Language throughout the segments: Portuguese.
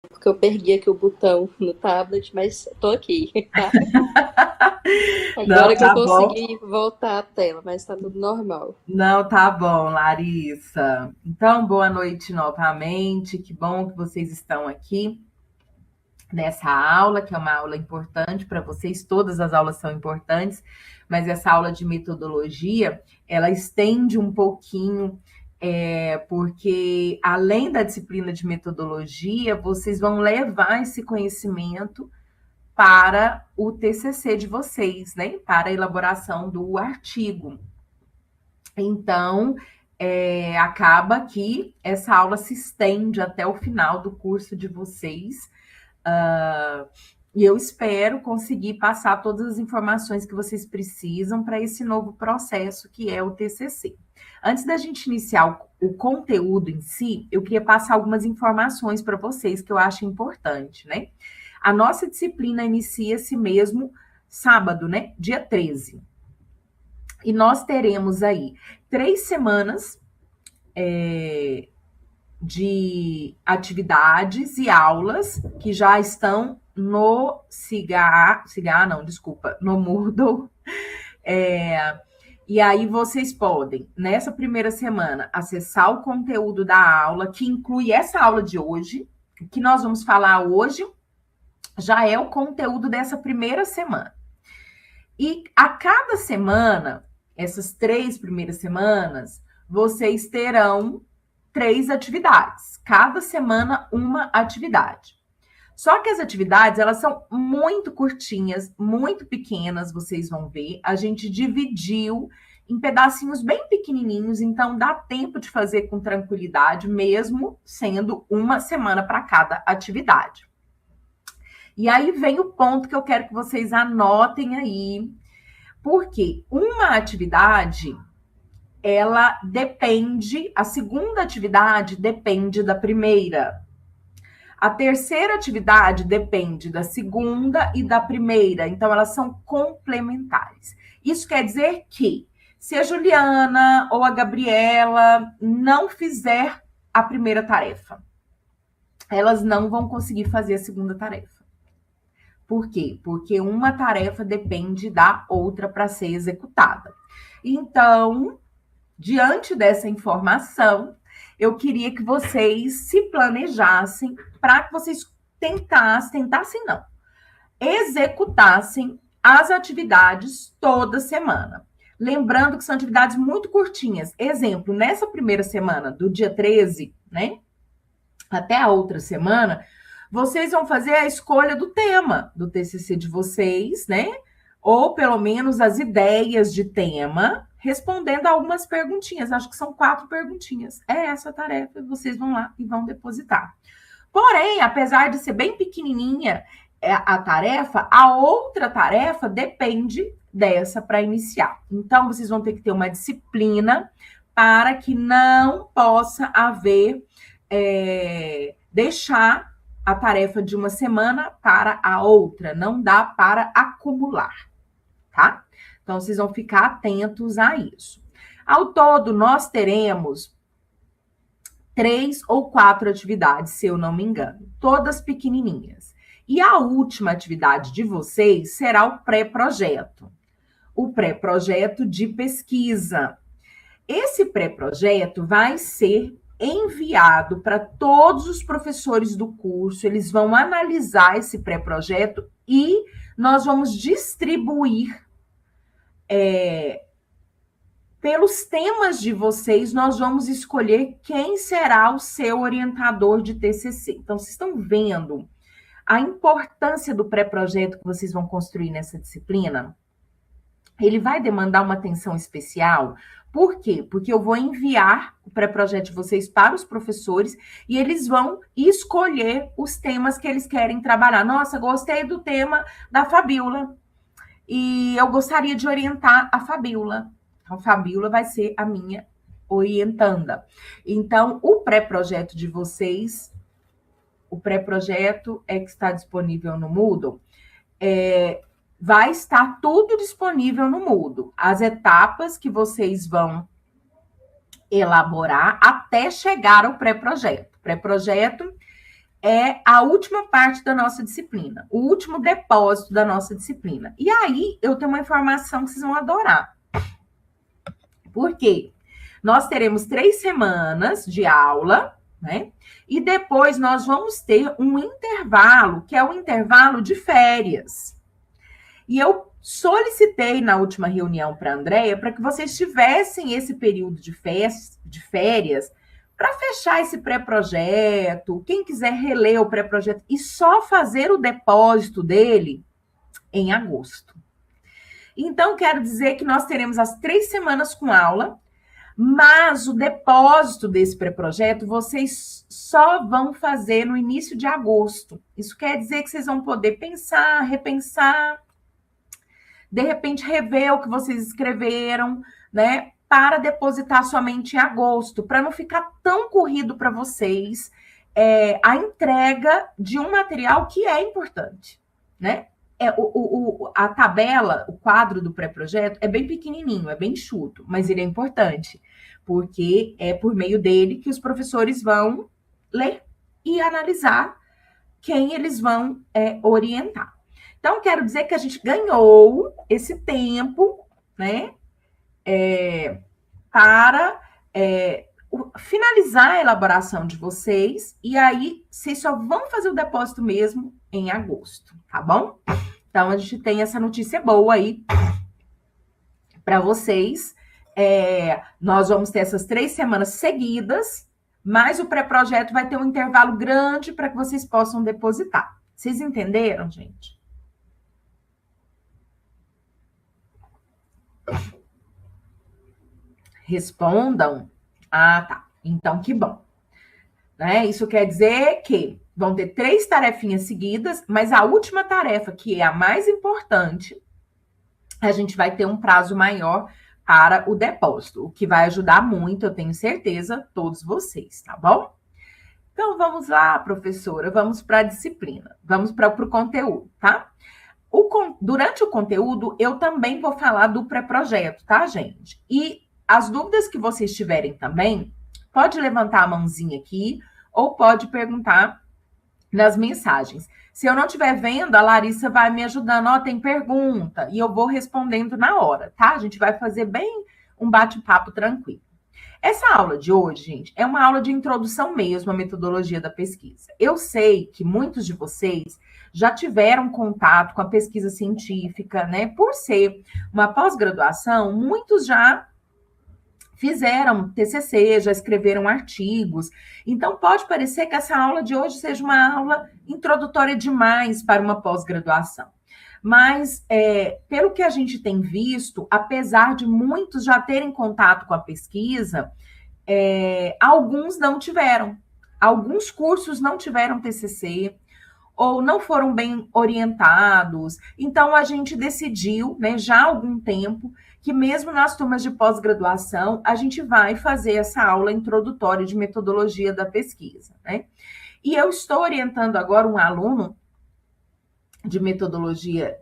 porque eu perdi aqui o botão no tablet, mas tô aqui, tá? Não, Agora que eu tá bom. consegui voltar à tela, mas tá tudo normal. Não, tá bom, Larissa. Então, boa noite novamente. Que bom que vocês estão aqui nessa aula, que é uma aula importante para vocês. Todas as aulas são importantes, mas essa aula de metodologia, ela estende um pouquinho, porque além da disciplina de metodologia, vocês vão levar esse conhecimento para o TCC de vocês, né? Para a elaboração do artigo. Então, acaba que essa aula se estende até o final do curso de vocês. E eu espero conseguir passar todas as informações que vocês precisam para esse novo processo que é o TCC. Antes da gente iniciar o conteúdo em si, eu queria passar algumas informações para vocês que eu acho importante, né? A nossa disciplina inicia-se mesmo sábado, né? Dia 13. E nós teremos aí 3 semanas de atividades e aulas que já estão no no Moodle. E aí vocês podem, nessa primeira semana, acessar o conteúdo da aula, que inclui essa aula de hoje. O que nós vamos falar hoje já é o conteúdo dessa primeira semana. E a cada semana, essas 3 primeiras semanas, vocês terão 3 atividades. Cada semana, uma atividade. Só que as atividades, elas são muito curtinhas, muito pequenas, vocês vão ver. A gente dividiu em pedacinhos bem pequenininhos, então dá tempo de fazer com tranquilidade, mesmo sendo uma semana para cada atividade. E aí vem o ponto que eu quero que vocês anotem aí, porque uma atividade, ela depende, a segunda atividade depende da primeira. A terceira atividade depende da segunda e da primeira, então elas são complementares. Isso quer dizer que, se a Juliana ou a Gabriela não fizer a primeira tarefa, elas não vão conseguir fazer a segunda tarefa. Por quê? Porque uma tarefa depende da outra para ser executada. Então, diante dessa informação, eu queria que vocês se planejassem para que vocês tentassem não, executassem as atividades toda semana. Lembrando que são atividades muito curtinhas. Exemplo, nessa primeira semana, do dia 13, né, até a outra semana, vocês vão fazer a escolha do tema do TCC de vocês, né? Ou pelo menos as ideias de tema, respondendo a algumas perguntinhas. Acho que são 4 perguntinhas. É essa a tarefa, vocês vão lá e vão depositar. Porém, apesar de ser bem pequenininha a tarefa, a outra tarefa depende dessa para iniciar. Então, vocês vão ter que ter uma disciplina para que não possa haver deixar a tarefa de uma semana para a outra. Não dá para acumular, tá? Então, vocês vão ficar atentos a isso. Ao todo, nós teremos 3 ou 4 atividades, se eu não me engano, todas pequenininhas. E a última atividade de vocês será o pré-projeto. O pré-projeto de pesquisa. Esse pré-projeto vai ser enviado para todos os professores do curso, eles vão analisar esse pré-projeto e nós vamos distribuir pelos temas de vocês, nós vamos escolher quem será o seu orientador de TCC. Então, vocês estão vendo a importância do pré-projeto que vocês vão construir nessa disciplina? Ele vai demandar uma atenção especial. Por quê? Porque eu vou enviar o pré-projeto de vocês para os professores e eles vão escolher os temas que eles querem trabalhar. Nossa, gostei do tema da Fabíola e eu gostaria de orientar a Fabíola. A Fabíola vai ser a minha orientanda. Então, o pré-projeto de vocês, o pré-projeto que está disponível no Moodle, vai estar tudo disponível no Moodle. As etapas que vocês vão elaborar até chegar ao pré-projeto. Pré-projeto é a última parte da nossa disciplina, o último depósito da nossa disciplina. E aí, eu tenho uma informação que vocês vão adorar. Por quê? Nós teremos 3 semanas de aula, né? E depois nós vamos ter um intervalo, que é o intervalo de férias. E eu solicitei na última reunião para a Andréia para que vocês tivessem esse período de férias para fechar esse pré-projeto, quem quiser reler o pré-projeto e só fazer o depósito dele em agosto. Então, quero dizer que nós teremos as 3 semanas com aula, mas o depósito desse pré-projeto vocês só vão fazer no início de agosto. Isso quer dizer que vocês vão poder pensar, repensar, de repente rever o que vocês escreveram, né? Para depositar somente em agosto, para não ficar tão corrido para vocês a entrega de um material que é importante, né? A tabela, o quadro do pré-projeto é bem pequenininho, é bem enxuto, mas ele é importante, porque é por meio dele que os professores vão ler e analisar quem eles vão orientar. Então, quero dizer que a gente ganhou esse tempo, né, para finalizar a elaboração de vocês, e aí vocês só vão fazer o depósito mesmo em agosto, tá bom? Então, a gente tem essa notícia boa aí para vocês. Nós vamos ter essas 3 semanas seguidas, mas o pré-projeto vai ter um intervalo grande para que vocês possam depositar. Vocês entenderam, gente? Respondam. Ah, tá. Então, que bom. Né? Isso quer dizer que vão ter 3 tarefinhas seguidas, mas a última tarefa, que é a mais importante, a gente vai ter um prazo maior para o depósito, o que vai ajudar muito, eu tenho certeza, todos vocês, tá bom? Então, vamos lá, professora, vamos para a disciplina, vamos para o conteúdo, tá? Durante o conteúdo, eu também vou falar do pré-projeto, tá, gente? E as dúvidas que vocês tiverem também, pode levantar a mãozinha aqui ou pode perguntar nas mensagens. Se eu não estiver vendo, a Larissa vai me ajudando. Ó, tem pergunta e eu vou respondendo na hora, tá? A gente vai fazer bem um bate-papo tranquilo. Essa aula de hoje, gente, é uma aula de introdução mesmo à metodologia da pesquisa. Eu sei que muitos de vocês já tiveram contato com a pesquisa científica, né? Por ser uma pós-graduação, muitos já fizeram TCC, já escreveram artigos. Então, pode parecer que essa aula de hoje seja uma aula introdutória demais para uma pós-graduação. Mas, pelo que a gente tem visto, apesar de muitos já terem contato com a pesquisa, alguns não tiveram. Alguns cursos não tiveram TCC, ou não foram bem orientados. Então, a gente decidiu, né, já há algum tempo, que mesmo nas turmas de pós-graduação, a gente vai fazer essa aula introdutória de metodologia da pesquisa, né? E eu estou orientando agora um aluno de metodologia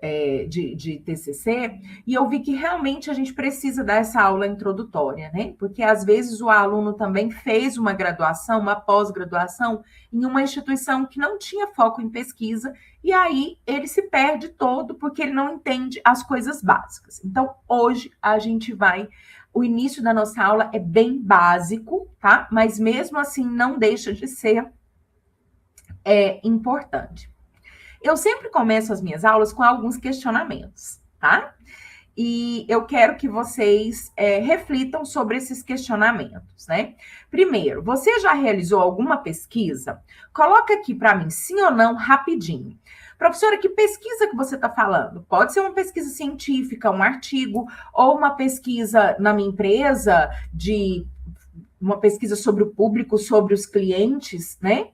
de TCC, e eu vi que realmente a gente precisa dar essa aula introdutória, né? Porque às vezes o aluno também fez uma graduação, uma pós-graduação em uma instituição que não tinha foco em pesquisa, e aí ele se perde todo porque ele não entende as coisas básicas. Então, hoje a gente vai... O início da nossa aula é bem básico, tá? Mas mesmo assim não deixa de ser importante. Eu sempre começo as minhas aulas com alguns questionamentos, tá? E eu quero que vocês reflitam sobre esses questionamentos, né? Primeiro, você já realizou alguma pesquisa? Coloca aqui para mim, sim ou não, rapidinho. Professora, que pesquisa que você está falando? Pode ser uma pesquisa científica, um artigo, ou uma pesquisa na minha empresa, uma pesquisa sobre o público, sobre os clientes, né?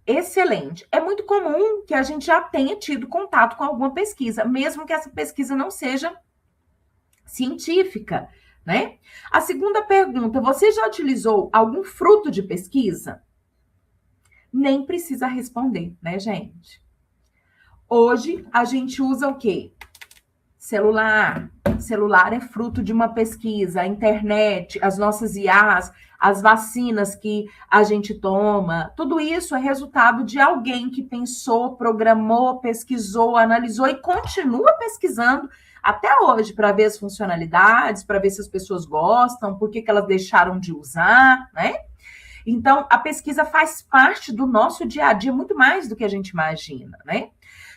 Excelente. É muito comum que a gente já tenha tido contato com alguma pesquisa, mesmo que essa pesquisa não seja científica, né? A segunda pergunta, você já utilizou algum fruto de pesquisa? Nem precisa responder, né, gente? Hoje, a gente usa o quê? Celular, celular é fruto de uma pesquisa, a internet, as nossas IAs, as vacinas que a gente toma, tudo isso é resultado de alguém que pensou, programou, pesquisou, analisou e continua pesquisando até hoje para ver as funcionalidades, para ver se as pessoas gostam, por que elas deixaram de usar, né? Então, a pesquisa faz parte do nosso dia a dia muito mais do que a gente imagina, né?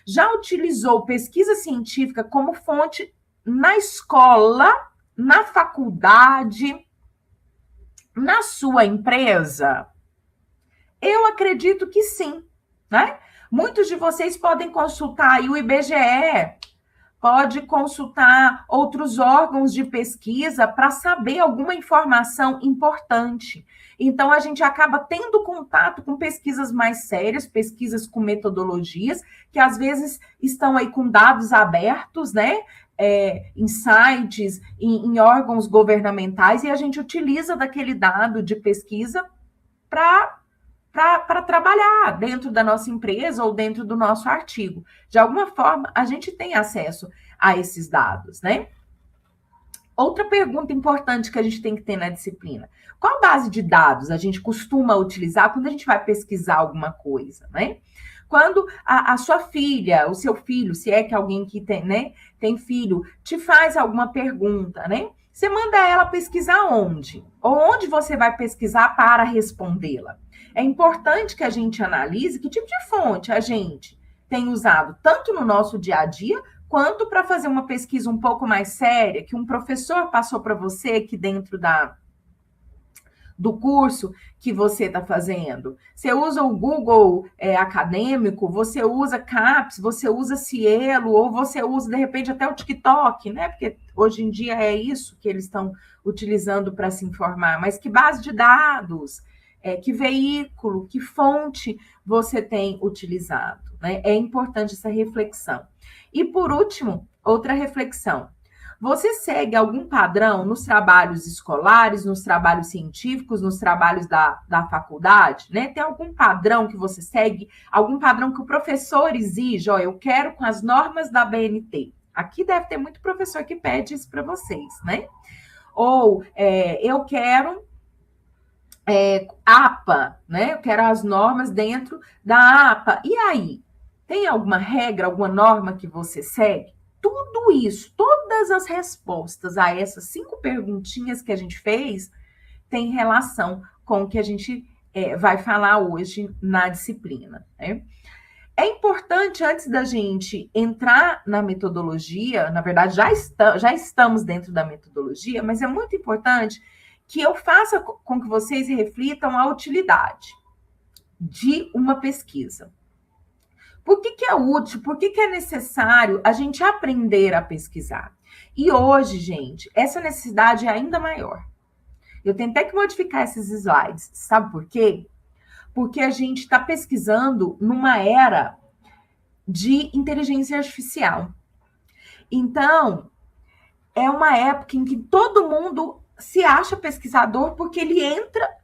Já utilizou pesquisa científica como fonte na escola, na faculdade, na sua empresa? Eu acredito que sim, né? Muitos de vocês podem consultar aí o IBGE, pode consultar outros órgãos de pesquisa para saber alguma informação importante. Então, a gente acaba tendo contato com pesquisas mais sérias, pesquisas com metodologias, que às vezes estão aí com dados abertos, né? Em sites, em órgãos governamentais, e a gente utiliza daquele dado de pesquisa para trabalhar dentro da nossa empresa ou dentro do nosso artigo. De alguma forma, a gente tem acesso a esses dados, né? Outra pergunta importante que a gente tem que ter na disciplina: qual base de dados a gente costuma utilizar quando a gente vai pesquisar alguma coisa, né? Quando a sua filha, o seu filho, se é que alguém que tem, né, tem filho, te faz alguma pergunta, né? Você manda ela pesquisar onde? Ou onde você vai pesquisar para respondê-la? É importante que a gente analise que tipo de fonte a gente tem usado, tanto no nosso dia a dia, quanto para fazer uma pesquisa um pouco mais séria, que um professor passou para você aqui dentro do curso que você está fazendo. Você usa o Google acadêmico, você usa CAPES, você usa Cielo, ou você usa, de repente, até o TikTok, né? Porque hoje em dia é isso que eles estão utilizando para se informar. Mas que base de dados, que veículo, que fonte você tem utilizado, né? É importante essa reflexão. E, por último, outra reflexão. Você segue algum padrão nos trabalhos escolares, nos trabalhos científicos, nos trabalhos da faculdade, né? Tem algum padrão que você segue? Algum padrão que o professor exige? Ó, eu quero com as normas da BNT. Aqui deve ter muito professor que pede isso para vocês, né? Ou eu quero APA, né? Eu quero as normas dentro da APA. E aí? Tem alguma regra, alguma norma que você segue? Tudo isso, todas as respostas a essas 5 perguntinhas que a gente fez, tem relação com o que a gente vai falar hoje na disciplina, né? É importante, antes da gente entrar na metodologia, na verdade, já estamos dentro da metodologia, mas é muito importante que eu faça com que vocês reflitam a utilidade de uma pesquisa. Por que é útil? Por que é necessário a gente aprender a pesquisar? E hoje, gente, essa necessidade é ainda maior. Eu tentei que modificar esses slides. Sabe por quê? Porque a gente está pesquisando numa era de inteligência artificial. Então, é uma época em que todo mundo se acha pesquisador porque ele entra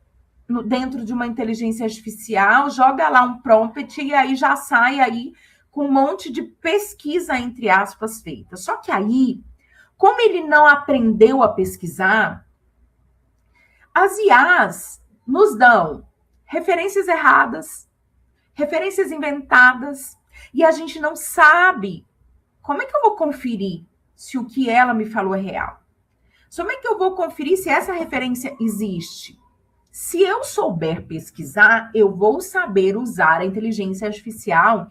dentro de uma inteligência artificial, joga lá um prompt e aí já sai aí com um monte de pesquisa, entre aspas, feita. Só que aí, como ele não aprendeu a pesquisar, as IAs nos dão referências erradas, referências inventadas, e a gente não sabe como é que eu vou conferir se o que ela me falou é real. Como é que eu vou conferir se essa referência existe? Se eu souber pesquisar, eu vou saber usar a inteligência artificial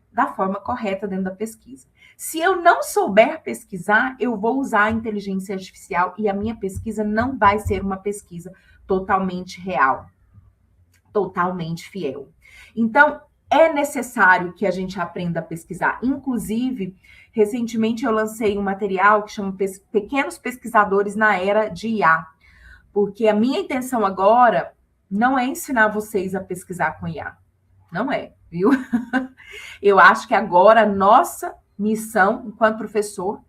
da forma correta dentro da pesquisa. Se eu não souber pesquisar, eu vou usar a inteligência artificial e a minha pesquisa não vai ser uma pesquisa totalmente real, totalmente fiel. Então, é necessário que a gente aprenda a pesquisar. Inclusive, recentemente eu lancei um material que chama Pequenos Pesquisadores na Era de IA. Porque a minha intenção agora não é ensinar vocês a pesquisar com IA. Não é, viu? Eu acho que agora a nossa missão, enquanto professor,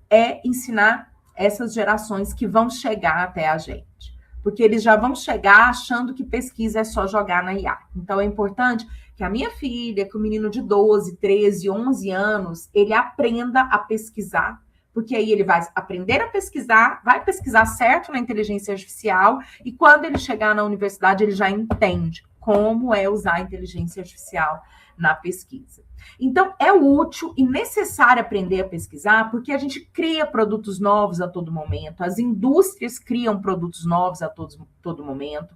é ensinar essas gerações que vão chegar até a gente. Porque eles já vão chegar achando que pesquisa é só jogar na IA. Então, é importante que a minha filha, que o menino de 12, 13, 11 anos, ele aprenda a pesquisar Porque aí ele vai aprender a pesquisar, vai pesquisar certo na inteligência artificial, e quando ele chegar na universidade, ele já entende como é usar a inteligência artificial na pesquisa. Então, é útil e necessário aprender a pesquisar, porque a gente cria produtos novos a todo momento, as indústrias criam produtos novos a todo momento.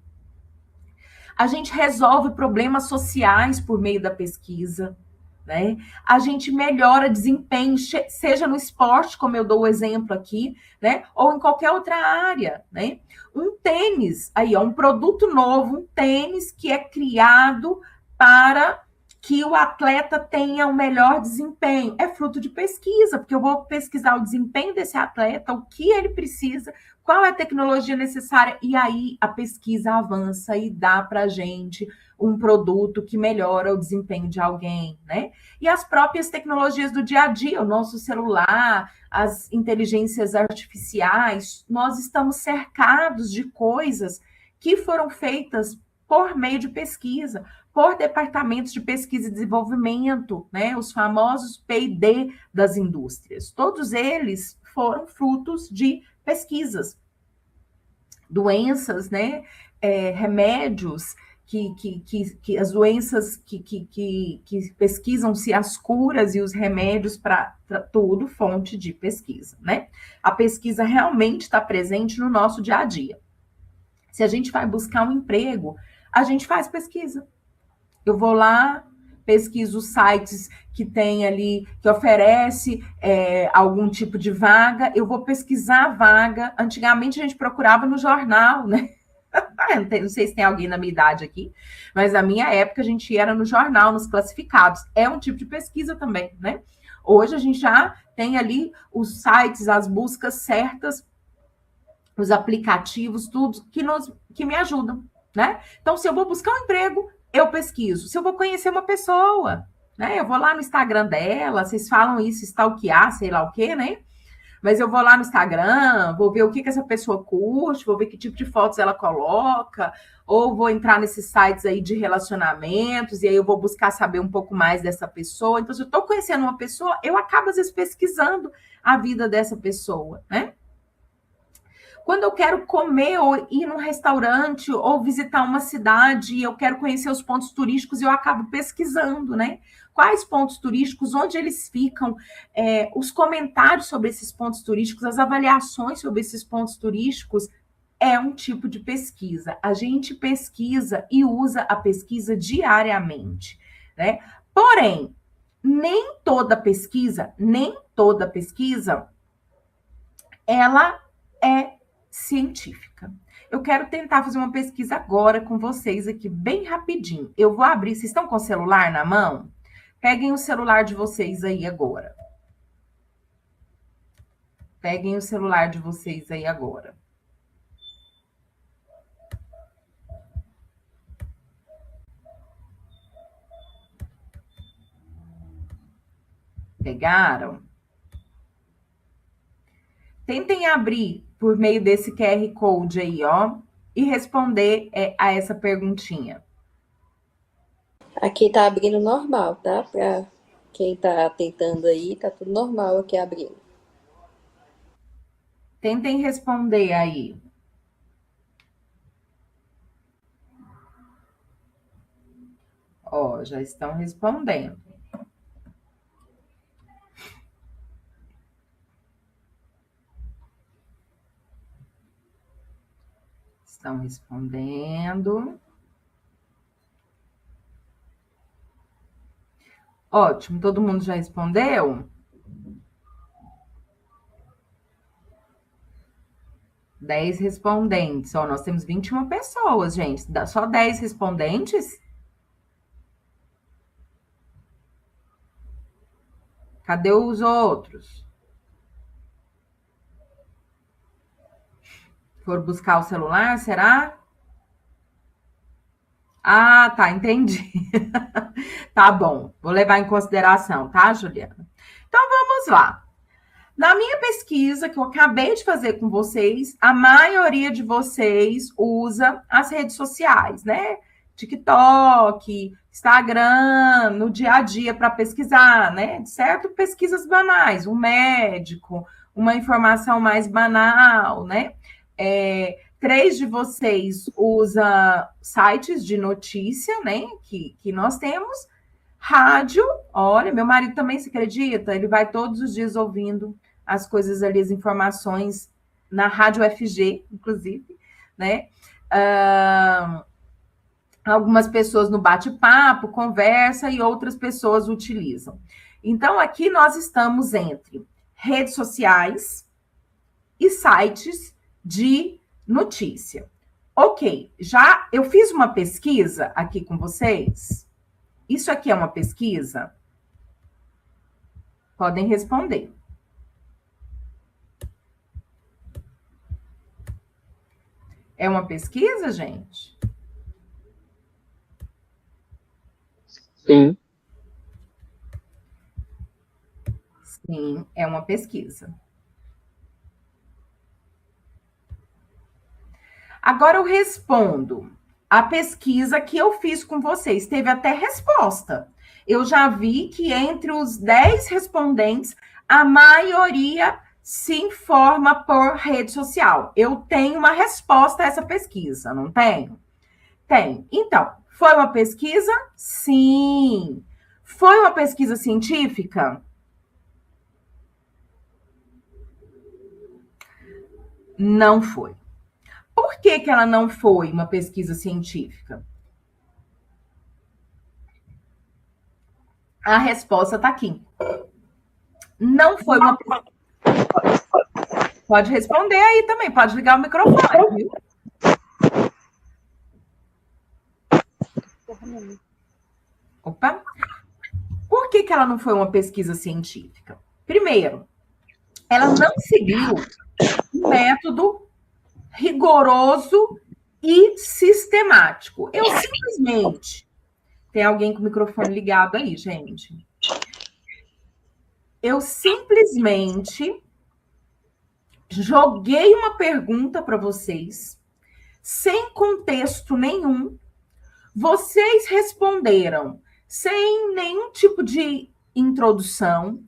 A gente resolve problemas sociais por meio da pesquisa, né? A gente melhora desempenho, seja no esporte, como eu dou o exemplo aqui, né? Ou em qualquer outra área, né? Um tênis, aí, ó, um produto novo, um tênis que é criado para que o atleta tenha um melhor desempenho. É fruto de pesquisa, porque eu vou pesquisar o desempenho desse atleta, o que ele precisa, qual é a tecnologia necessária, e aí a pesquisa avança e dá para a gente um produto que melhora o desempenho de alguém, né? E as próprias tecnologias do dia a dia, o nosso celular, as inteligências artificiais, nós estamos cercados de coisas que foram feitas por meio de pesquisa, por departamentos de pesquisa e desenvolvimento, né? Os famosos P&D das indústrias. Todos eles foram frutos de pesquisas. Doenças, né? Remédios, que as doenças que pesquisam-se as curas e os remédios para tudo, fonte de pesquisa, né? A pesquisa realmente está presente no nosso dia a dia. Se a gente vai buscar um emprego, a gente faz pesquisa. Eu vou lá, pesquiso os sites que tem ali, que oferece algum tipo de vaga, eu vou pesquisar a vaga. Antigamente a gente procurava no jornal, né? Não sei se tem alguém na minha idade aqui, mas na minha época a gente ia no jornal, nos classificados. É um tipo de pesquisa também, né? Hoje a gente já tem ali os sites, as buscas certas, os aplicativos, tudo que me ajudam, né? Então, se eu vou buscar um emprego, eu pesquiso. Se eu vou conhecer uma pessoa, né? Eu vou lá no Instagram dela, vocês falam isso, stalkear, sei lá o quê, né? Mas eu vou lá no Instagram, vou ver o que essa pessoa curte, vou ver que tipo de fotos ela coloca, ou vou entrar nesses sites aí de relacionamentos, e aí eu vou buscar saber um pouco mais dessa pessoa. Então, se eu estou conhecendo uma pessoa, eu acabo, às vezes, pesquisando a vida dessa pessoa, né? Quando eu quero comer ou ir num restaurante ou visitar uma cidade e eu quero conhecer os pontos turísticos, eu acabo pesquisando, né? Quais pontos turísticos, onde eles ficam, os comentários sobre esses pontos turísticos, as avaliações sobre esses pontos turísticos, é um tipo de pesquisa. A gente pesquisa e usa a pesquisa diariamente, né? Porém, nem toda pesquisa, ela é científica. Eu quero tentar fazer uma pesquisa agora com vocês aqui, bem rapidinho. Eu vou abrir, vocês estão com o celular na mão? Peguem o celular de vocês aí agora. Peguem o celular de vocês aí agora. Pegaram? Tentem abrir por meio desse QR Code aí, ó, e responder a essa perguntinha. Aqui tá abrindo normal, tá? Pra quem tá tentando aí, tá tudo normal aqui abrindo. Tentem responder aí. Ó, já estão respondendo. Estão respondendo. Ótimo, todo mundo já respondeu? 10 respondentes. Ó, nós temos 21 pessoas, gente. Só 10 respondentes? Cadê os outros? For buscar o celular, será? Ah, tá, entendi. Tá bom, vou levar em consideração, tá, Juliana? Então, vamos lá. Na minha pesquisa que eu acabei de fazer com vocês, a maioria de vocês usa as redes sociais, né? TikTok, Instagram, no dia a dia para pesquisar, né? Certo? Pesquisas banais, um médico, uma informação mais banal, né? 3 de vocês usa sites de notícia, né? Que nós temos. Rádio, olha, meu marido também se acredita, ele vai todos os dias ouvindo as coisas ali, as informações na Rádio FG, inclusive, né? Algumas pessoas no bate-papo, conversa, e outras pessoas utilizam. Então, aqui nós estamos entre redes sociais e sites de notícia. Ok, já eu fiz uma pesquisa aqui com vocês. Isso aqui é uma pesquisa? Podem responder. É uma pesquisa, gente? Sim. Sim, é uma pesquisa. Agora eu respondo. A pesquisa que eu fiz com vocês teve até resposta. Eu já vi que entre os 10 respondentes, a maioria se informa por rede social. Eu tenho uma resposta a essa pesquisa, não tenho? Tenho. Então, foi uma pesquisa? Sim. Foi uma pesquisa científica? Não foi. Por que ela não foi uma pesquisa científica? A resposta está aqui. Não foi uma. Pode responder aí também, pode ligar o microfone, viu? Opa! Por que ela não foi uma pesquisa científica? Primeiro, ela não seguiu um método rigoroso e sistemático. Eu simplesmente... Tem alguém com o microfone ligado aí, gente. Eu simplesmente joguei uma pergunta para vocês, sem contexto nenhum. Vocês responderam sem nenhum tipo de introdução.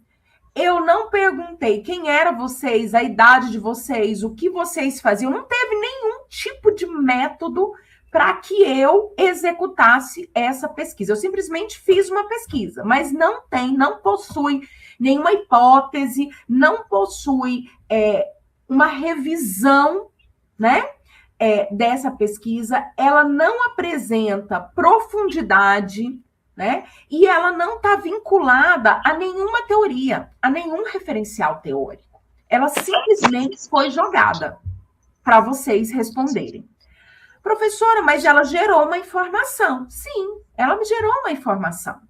Eu não perguntei quem eram vocês, a idade de vocês, o que vocês faziam. Não teve nenhum tipo de método para que eu executasse essa pesquisa. Eu simplesmente fiz uma pesquisa, mas não possui nenhuma hipótese, não possui uma revisão, né, dessa pesquisa. Ela não apresenta profundidade, né, e ela não está vinculada a nenhuma teoria, a nenhum referencial teórico. Ela simplesmente foi jogada para vocês responderem. Professora, mas ela gerou uma informação. Sim, ela me gerou uma informação.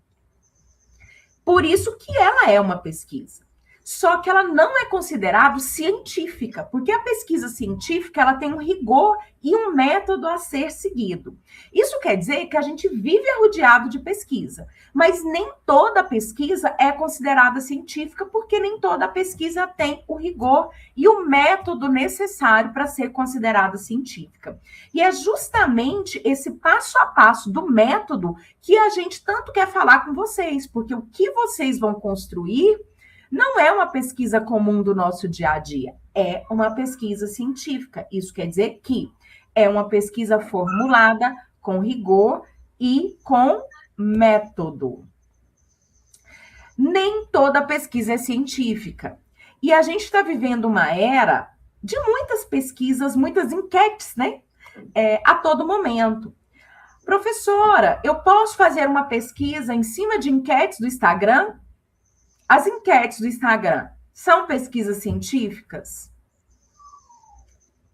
Por isso que ela é uma pesquisa. Só que ela não é considerada científica, porque a pesquisa científica ela tem um rigor e um método a ser seguido. Isso quer dizer que a gente vive rodeado de pesquisa, mas nem toda pesquisa é considerada científica, porque nem toda pesquisa tem o rigor e o método necessário para ser considerada científica. E é justamente esse passo a passo do método que a gente tanto quer falar com vocês, porque o que vocês vão construir não é uma pesquisa comum do nosso dia a dia, é uma pesquisa científica. Isso quer dizer que é uma pesquisa formulada com rigor e com método. Nem toda pesquisa é científica. E a gente está vivendo uma era de muitas pesquisas, muitas enquetes, né? A todo momento. Professora, eu posso fazer uma pesquisa em cima de enquetes do Instagram? As enquetes do Instagram são pesquisas científicas?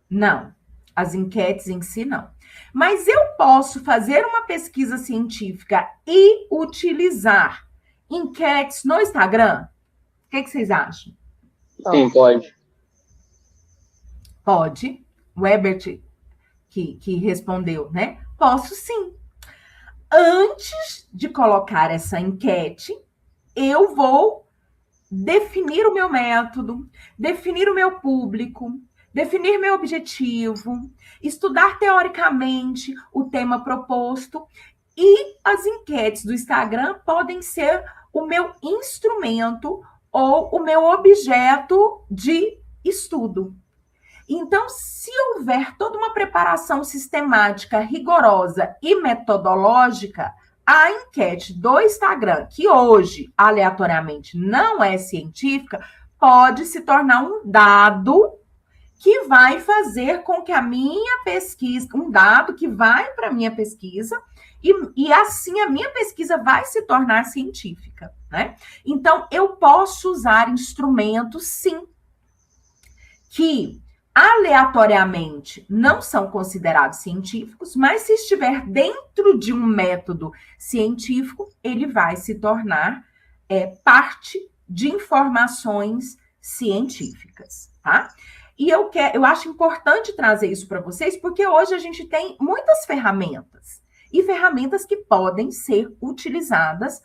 Não. As enquetes em si, não. Mas eu posso fazer uma pesquisa científica e utilizar enquetes no Instagram? O que vocês acham? Sim, pode. Pode. O Herbert que respondeu, né? Posso sim. Antes de colocar essa enquete, eu vou definir o meu método, definir o meu público, definir meu objetivo, estudar teoricamente o tema proposto, e as enquetes do Instagram podem ser o meu instrumento ou o meu objeto de estudo. Então, se houver toda uma preparação sistemática, rigorosa e metodológica, a enquete do Instagram, que hoje, aleatoriamente, não é científica, pode se tornar um dado que vai fazer com que a minha pesquisa, um dado que vai para a minha pesquisa, e assim a minha pesquisa vai se tornar científica, né? Então, eu posso usar instrumentos, sim, que aleatoriamente não são considerados científicos, mas se estiver dentro de um método científico, ele vai se tornar parte de informações científicas, tá? E eu acho importante trazer isso para vocês, porque hoje a gente tem muitas ferramentas, e ferramentas que podem ser utilizadas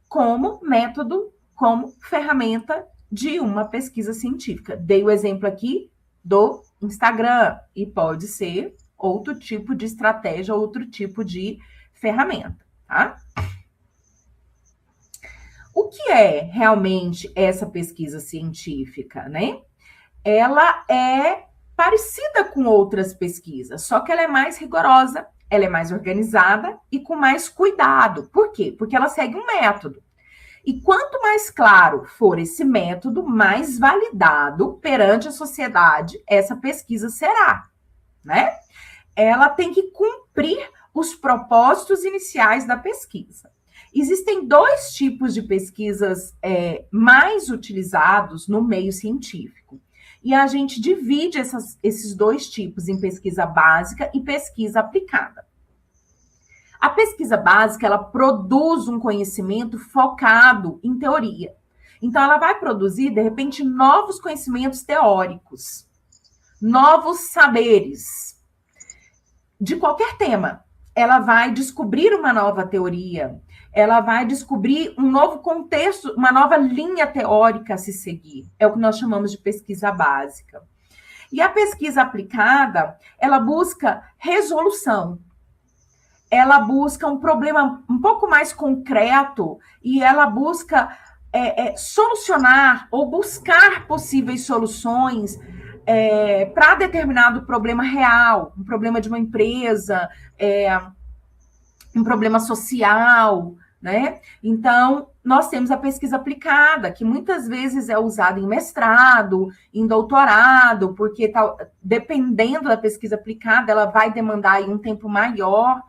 como método, como ferramenta de uma pesquisa científica. Dei o exemplo aqui do Instagram, e pode ser outro tipo de estratégia, outro tipo de ferramenta, tá? O que é realmente essa pesquisa científica, né? Ela é parecida com outras pesquisas, só que ela é mais rigorosa, ela é mais organizada e com mais cuidado. Por quê? Porque ela segue um método. E quanto mais claro for esse método, mais validado perante a sociedade essa pesquisa será, né? Ela tem que cumprir os propósitos iniciais da pesquisa. Existem dois tipos de pesquisas mais utilizados no meio científico. E a gente divide esses dois tipos em pesquisa básica e pesquisa aplicada. A pesquisa básica, ela produz um conhecimento focado em teoria. Então, ela vai produzir, de repente, novos conhecimentos teóricos, novos saberes, de qualquer tema. Ela vai descobrir uma nova teoria, ela vai descobrir um novo contexto, uma nova linha teórica a se seguir. É o que nós chamamos de pesquisa básica. E a pesquisa aplicada, ela busca resolução. Ela busca um problema um pouco mais concreto e ela busca solucionar ou buscar possíveis soluções para determinado problema real, um problema de uma empresa, um problema social, né? Então, nós temos a pesquisa aplicada, que muitas vezes é usada em mestrado, em doutorado, porque dependendo da pesquisa aplicada, ela vai demandar aí um tempo maior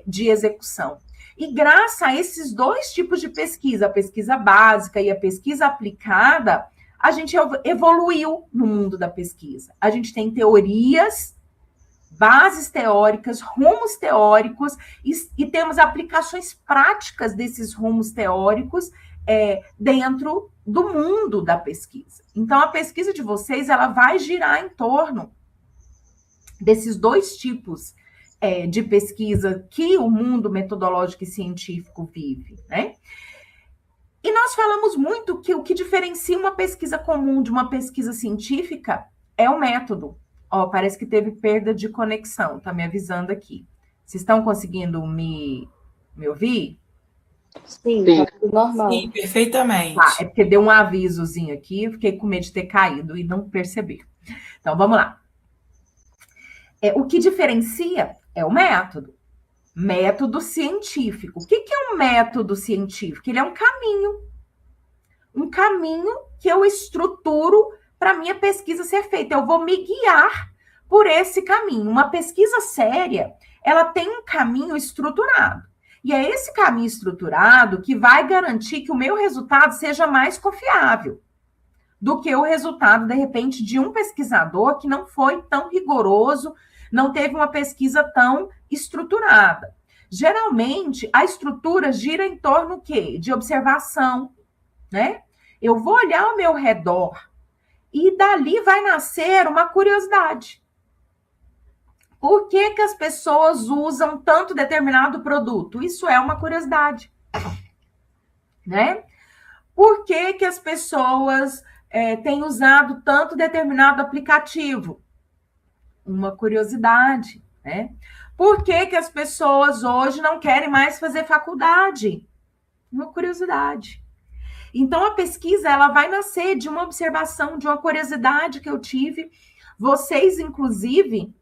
de execução. E graças a esses dois tipos de pesquisa, a pesquisa básica e a pesquisa aplicada, a gente evoluiu no mundo da pesquisa. A gente tem teorias, bases teóricas, rumos teóricos, e temos aplicações práticas desses rumos teóricos dentro do mundo da pesquisa. Então, a pesquisa de vocês, ela vai girar em torno desses dois tipos de pesquisa que o mundo metodológico e científico vive, né? E nós falamos muito que o que diferencia uma pesquisa comum de uma pesquisa científica é o método. Ó, parece que teve perda de conexão, tá me avisando aqui. Vocês estão conseguindo me ouvir? Sim, tá tudo normal. Sim, perfeitamente. Tá, é porque deu um avisozinho aqui, eu fiquei com medo de ter caído e não perceber. Então, vamos lá. O que diferencia é o método. Método científico. O que é um método científico? Ele é um caminho que eu estruturo para a minha pesquisa ser feita. Eu vou me guiar por esse caminho. Uma pesquisa séria, ela tem um caminho estruturado. E é esse caminho estruturado que vai garantir que o meu resultado seja mais confiável do que o resultado, de repente, de um pesquisador que não foi tão rigoroso, não teve uma pesquisa tão estruturada. Geralmente, a estrutura gira em torno do quê? De observação, né? Eu vou olhar ao meu redor e dali vai nascer uma curiosidade. Por que as pessoas usam tanto determinado produto? Isso é uma curiosidade, né? Por que as pessoas têm usado tanto determinado aplicativo? Uma curiosidade, né? Por que as pessoas hoje não querem mais fazer faculdade? Uma curiosidade. Então, a pesquisa ela vai nascer de uma observação, de uma curiosidade que eu tive. Vocês, inclusive,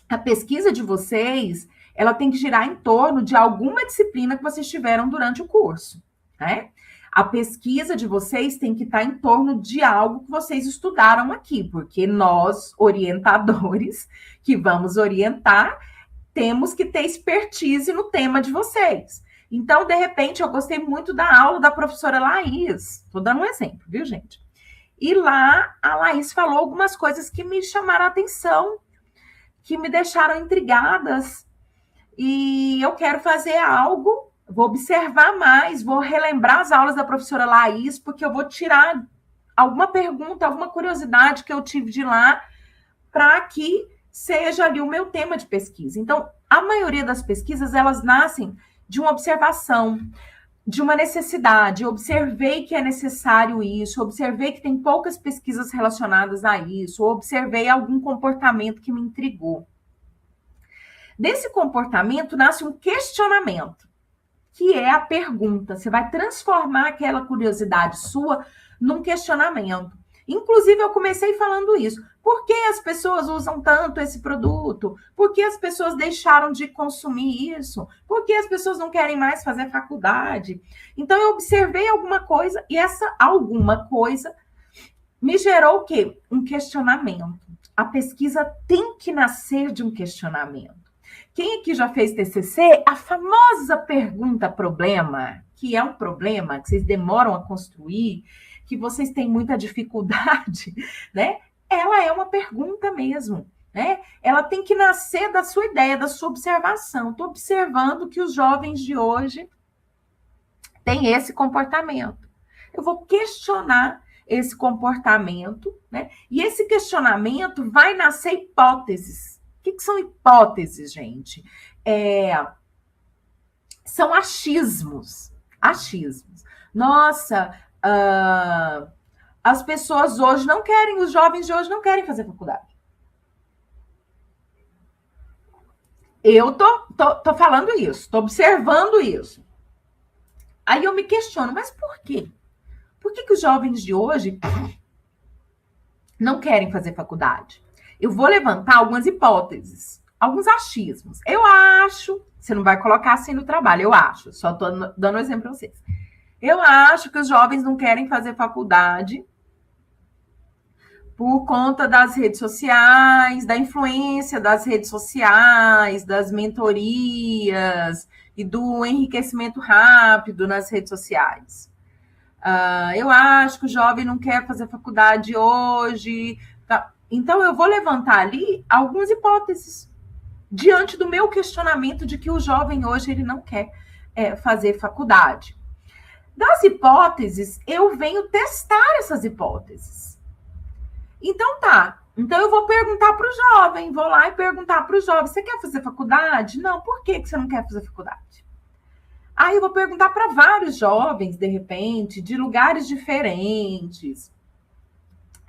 a pesquisa de vocês, ela tem que girar em torno de alguma disciplina que vocês tiveram durante o curso, né? A pesquisa de vocês tem que estar em torno de algo que vocês estudaram aqui, porque nós, orientadores, que vamos orientar, temos que ter expertise no tema de vocês. Então, de repente, eu gostei muito da aula da professora Laís. Estou dando um exemplo, viu, gente? E lá, a Laís falou algumas coisas que me chamaram a atenção, que me deixaram intrigadas. E eu quero fazer algo, vou observar mais, vou relembrar as aulas da professora Laís, porque eu vou tirar alguma pergunta, alguma curiosidade que eu tive de lá, para que seja ali o meu tema de pesquisa. Então, a maioria das pesquisas, elas nascem de uma observação, de uma necessidade. Eu observei que é necessário isso, observei que tem poucas pesquisas relacionadas a isso, observei algum comportamento que me intrigou. Desse comportamento nasce um questionamento, que é a pergunta. Você vai transformar aquela curiosidade sua num questionamento. Inclusive, eu comecei falando isso. Por que as pessoas usam tanto esse produto? Por que as pessoas deixaram de consumir isso? Por que as pessoas não querem mais fazer faculdade? Então, eu observei alguma coisa e essa alguma coisa me gerou o quê? Um questionamento. A pesquisa tem que nascer de um questionamento. Quem aqui já fez TCC? A famosa pergunta-problema, que é um problema que vocês demoram a construir, que vocês têm muita dificuldade, né? Ela é uma pergunta mesmo, né? Ela tem que nascer da sua ideia, da sua observação. Estou observando que os jovens de hoje têm esse comportamento. Eu vou questionar esse comportamento, né? E esse questionamento vai nascer hipóteses. O que são hipóteses, gente? São achismos. Achismos. Nossa, as pessoas hoje não querem, os jovens de hoje não querem fazer faculdade. Eu tô falando isso, tô observando isso. Aí eu me questiono, mas por quê? Por que os jovens de hoje não querem fazer faculdade? Eu vou levantar algumas hipóteses, alguns achismos. Eu acho, você não vai colocar assim no trabalho, eu acho, só tô dando um exemplo para vocês. Eu acho que os jovens não querem fazer faculdade por conta das redes sociais, da influência das redes sociais, das mentorias e do enriquecimento rápido nas redes sociais. Eu acho que o jovem não quer fazer faculdade hoje. Tá? Então, eu vou levantar ali algumas hipóteses diante do meu questionamento de que o jovem hoje ele não quer fazer faculdade. Das hipóteses, eu venho testar essas hipóteses. Então, tá. Então, eu vou perguntar para o jovem, vou lá e perguntar para o jovem, você quer fazer faculdade? Não, por que você não quer fazer faculdade? Aí eu vou perguntar para vários jovens, de repente, de lugares diferentes,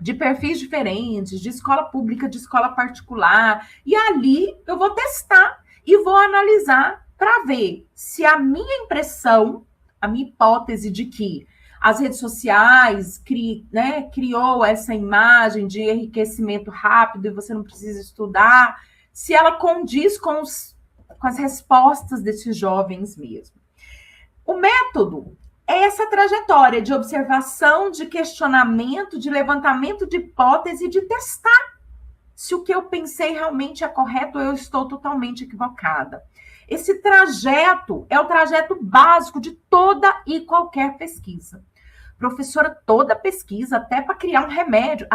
de perfis diferentes, de escola pública, de escola particular. E ali eu vou testar e vou analisar para ver se a minha impressão, a minha hipótese de que as redes sociais criou essa imagem de enriquecimento rápido e você não precisa estudar, se ela condiz com as respostas desses jovens mesmo. O método é essa trajetória de observação, de questionamento, de levantamento de hipótese, de testar se o que eu pensei realmente é correto ou eu estou totalmente equivocada. Esse trajeto é o trajeto básico de toda e qualquer pesquisa. Professora, toda pesquisa, até para criar um remédio,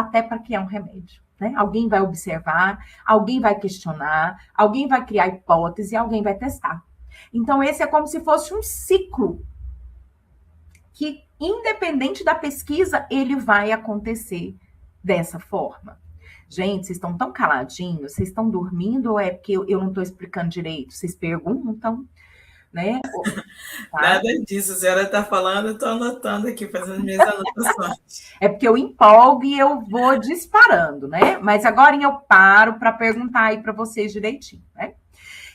né? Alguém vai observar, alguém vai questionar, alguém vai criar hipótese, alguém vai testar. Então, esse é como se fosse um ciclo que, independente da pesquisa, ele vai acontecer dessa forma. Gente, vocês estão tão caladinhos, vocês estão dormindo ou é porque eu não estou explicando direito? Vocês perguntam, né? Tá? Nada disso, a senhora está falando, eu estou anotando aqui, fazendo minhas anotações. É porque eu empolgo e eu vou disparando, né? Mas agora eu paro para perguntar aí para vocês direitinho, né?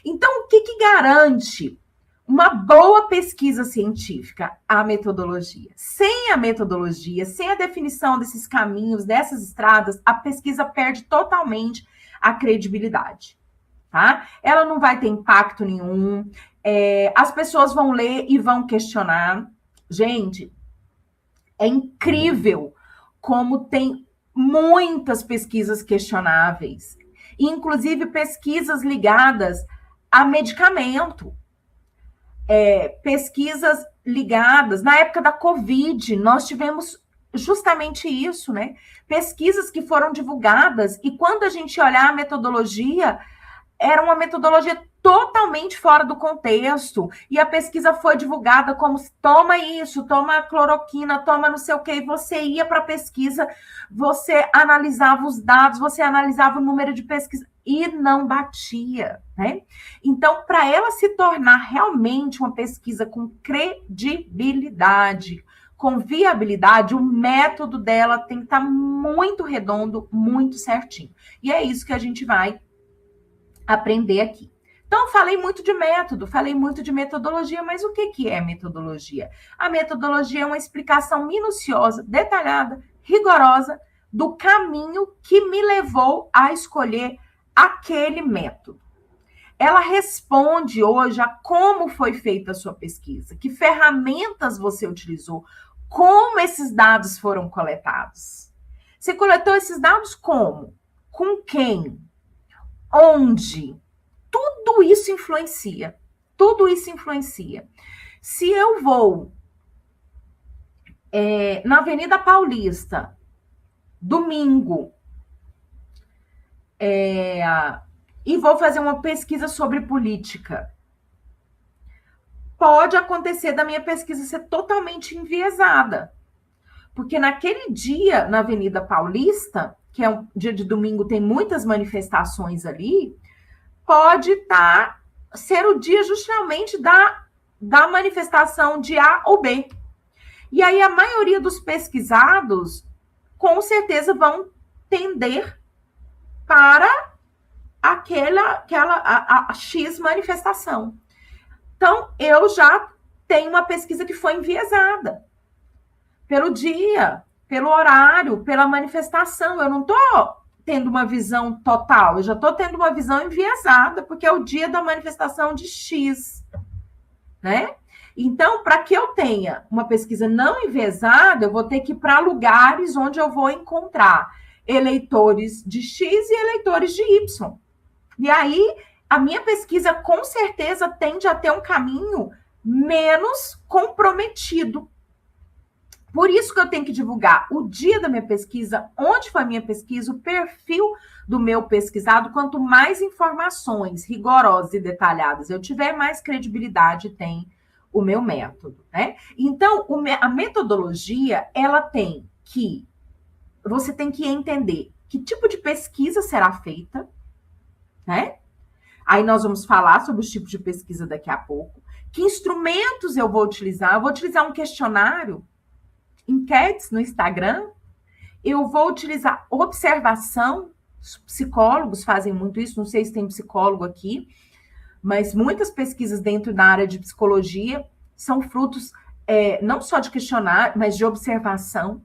Então, o que garante uma boa pesquisa científica, a metodologia. Sem a metodologia, sem a definição desses caminhos, dessas estradas, a pesquisa perde totalmente a credibilidade, tá? Ela não vai ter impacto nenhum, as pessoas vão ler e vão questionar. Gente, é incrível como tem muitas pesquisas questionáveis, inclusive pesquisas ligadas a medicamento. Pesquisas ligadas. Na época da Covid, nós tivemos justamente isso, né? Pesquisas que foram divulgadas, e quando a gente olhar a metodologia, era uma metodologia totalmente fora do contexto, e a pesquisa foi divulgada como toma isso, toma cloroquina, toma não sei o quê, e você ia para a pesquisa, você analisava os dados, você analisava o número de pesquisa, e não batia, né? Então, para ela se tornar realmente uma pesquisa com credibilidade, com viabilidade, o método dela tem que estar muito redondo, muito certinho. E é isso que a gente vai aprender aqui. Então, falei muito de método, falei muito de metodologia, mas o que é metodologia? A metodologia é uma explicação minuciosa, detalhada, rigorosa do caminho que me levou a escolher aquele método. Ela responde hoje a como foi feita a sua pesquisa, que ferramentas você utilizou, como esses dados foram coletados. Você coletou esses dados como? Com quem? Onde? Tudo isso influencia. Tudo isso influencia. Se eu vou na Avenida Paulista, domingo, e vou fazer uma pesquisa sobre política, pode acontecer da minha pesquisa ser totalmente enviesada. Porque naquele dia, na Avenida Paulista, que é um dia de domingo, tem muitas manifestações ali, pode ser o dia justamente da manifestação de A ou B. E aí a maioria dos pesquisados, com certeza, vão tender para a X manifestação. Então, eu já tenho uma pesquisa que foi enviesada pelo dia, pelo horário, pela manifestação. Eu não estou tendo uma visão total, eu já estou tendo uma visão enviesada, porque é o dia da manifestação de X, né? Então, para que eu tenha uma pesquisa não enviesada, eu vou ter que ir para lugares onde eu vou encontrar eleitores de X e eleitores de Y. E aí, a minha pesquisa, com certeza, tende a ter um caminho menos comprometido. Por isso que eu tenho que divulgar o dia da minha pesquisa, onde foi a minha pesquisa, o perfil do meu pesquisado. Quanto mais informações rigorosas e detalhadas eu tiver, mais credibilidade tem o meu método, né? Então, a metodologia, você tem que entender que tipo de pesquisa será feita, né? Aí nós vamos falar sobre os tipos de pesquisa daqui a pouco. Que instrumentos eu vou utilizar? Eu vou utilizar um questionário, enquetes no Instagram. Eu vou utilizar observação. Os psicólogos fazem muito isso. Não sei se tem psicólogo aqui, mas muitas pesquisas dentro da área de psicologia são frutos não só de questionário, mas de observação.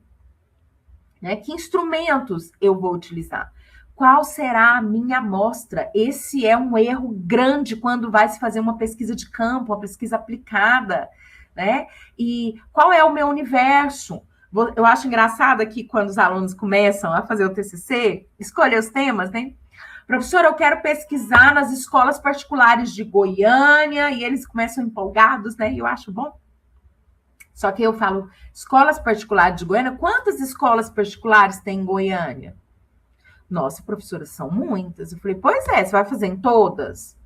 Né? Que instrumentos eu vou utilizar? Qual será a minha amostra? Esse é um erro grande quando vai se fazer uma pesquisa de campo, uma pesquisa aplicada, né? E qual é o meu universo? Eu acho engraçado aqui quando os alunos começam a fazer o TCC, escolher os temas, né? Professora, eu quero pesquisar nas escolas particulares de Goiânia, e eles começam empolgados, né? E eu acho bom. Só que eu falo, escolas particulares de Goiânia, quantas escolas particulares tem em Goiânia? Nossa, professora, são muitas. Eu falei, pois é, você vai fazer em todas?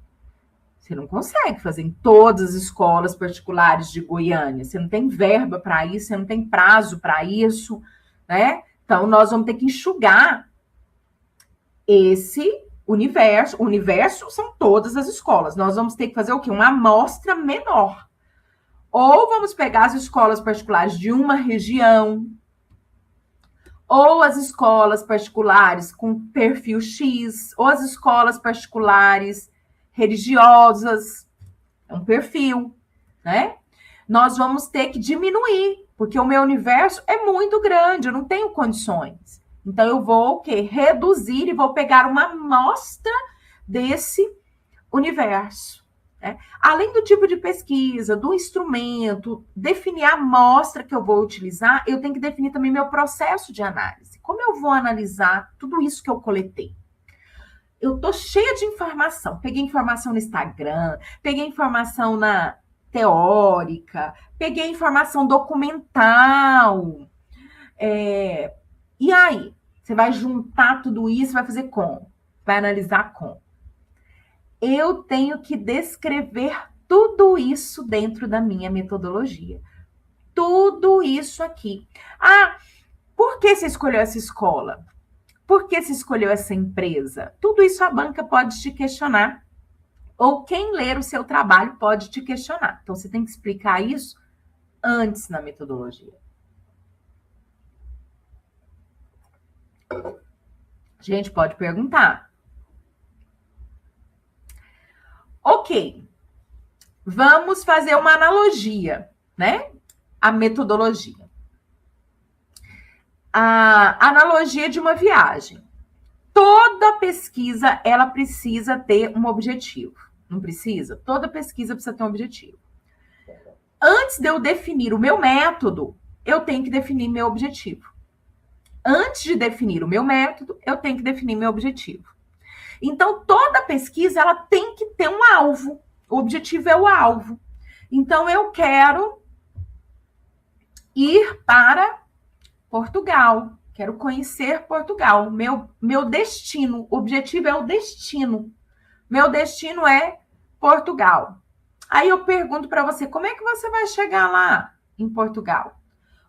Você não consegue fazer em todas as escolas particulares de Goiânia. Você não tem verba para isso, você não tem prazo para isso, né? Então, nós vamos ter que enxugar esse universo. O universo são todas as escolas. Nós vamos ter que fazer o quê? Uma amostra menor. Ou vamos pegar as escolas particulares de uma região, ou as escolas particulares com perfil X, ou as escolas particulares religiosas, é um perfil. né? Nós vamos ter que diminuir, porque o meu universo é muito grande, eu não tenho condições. Então, eu vou o quê? Reduzir e vou pegar uma amostra desse universo. Né? Além do tipo de pesquisa, do instrumento, definir a amostra que eu vou utilizar, eu tenho que definir também meu processo de análise. Como eu vou analisar tudo isso que eu coletei? Eu tô cheia de informação. Peguei informação no Instagram, peguei informação na teórica, peguei informação documental. E aí? Você vai juntar tudo isso, vai fazer como? Vai analisar como? Eu tenho que descrever tudo isso dentro da minha metodologia. Tudo isso aqui. Ah, por que você escolheu essa escola? Por que você escolheu essa empresa? Tudo isso a banca pode te questionar. Ou quem ler o seu trabalho pode te questionar. Então, você tem que explicar isso antes na metodologia. Gente, pode perguntar. Ok. Vamos fazer uma analogia, né? A metodologia. A analogia de uma viagem. Toda pesquisa, ela precisa ter um objetivo. Não precisa? Toda pesquisa precisa ter um objetivo. Antes de eu definir o meu método, eu tenho que definir meu objetivo. Antes de definir o meu método, eu tenho que definir meu objetivo. Então, toda pesquisa, ela tem que ter um alvo. O objetivo é o alvo. Então, eu quero ir para Portugal. Quero conhecer Portugal. Meu destino, o objetivo é o destino. Meu destino é Portugal. Aí eu pergunto para você, como é que você vai chegar lá em Portugal?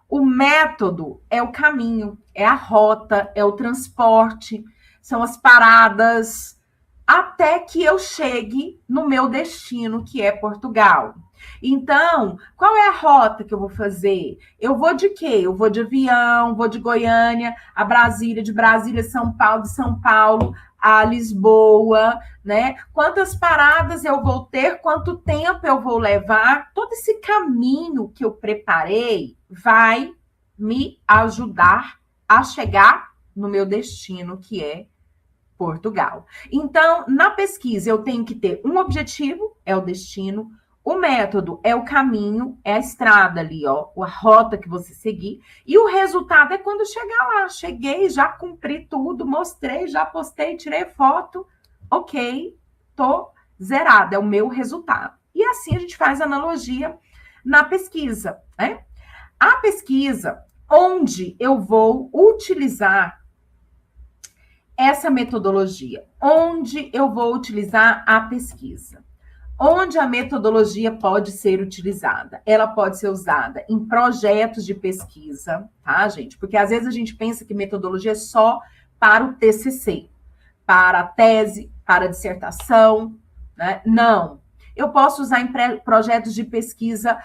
O método é o caminho, é a rota, é o transporte, são as paradas, até que eu chegue no meu destino, que é Portugal. Então, qual é a rota que eu vou fazer? Eu vou de quê? Eu vou de avião, vou de Goiânia a Brasília, de Brasília a São Paulo, de São Paulo a Lisboa, né? Quantas paradas eu vou ter, quanto tempo eu vou levar? Todo esse caminho que eu preparei vai me ajudar a chegar no meu destino, que é Portugal. Então, na pesquisa, eu tenho que ter um objetivo, é o destino. O método é o caminho, é a estrada ali, ó, a rota que você seguir. E o resultado é quando chegar lá. Cheguei, já cumpri tudo, mostrei, já postei, tirei foto. Ok, tô zerada, é o meu resultado. E assim a gente faz analogia na pesquisa, né? A pesquisa, onde eu vou utilizar essa metodologia, onde eu vou utilizar a pesquisa. Onde a metodologia pode ser utilizada? Ela pode ser usada em projetos de pesquisa, tá, gente? Porque às vezes a gente pensa que metodologia é só para o TCC, para a tese, para a dissertação, né? Não. Eu posso usar em projetos de pesquisa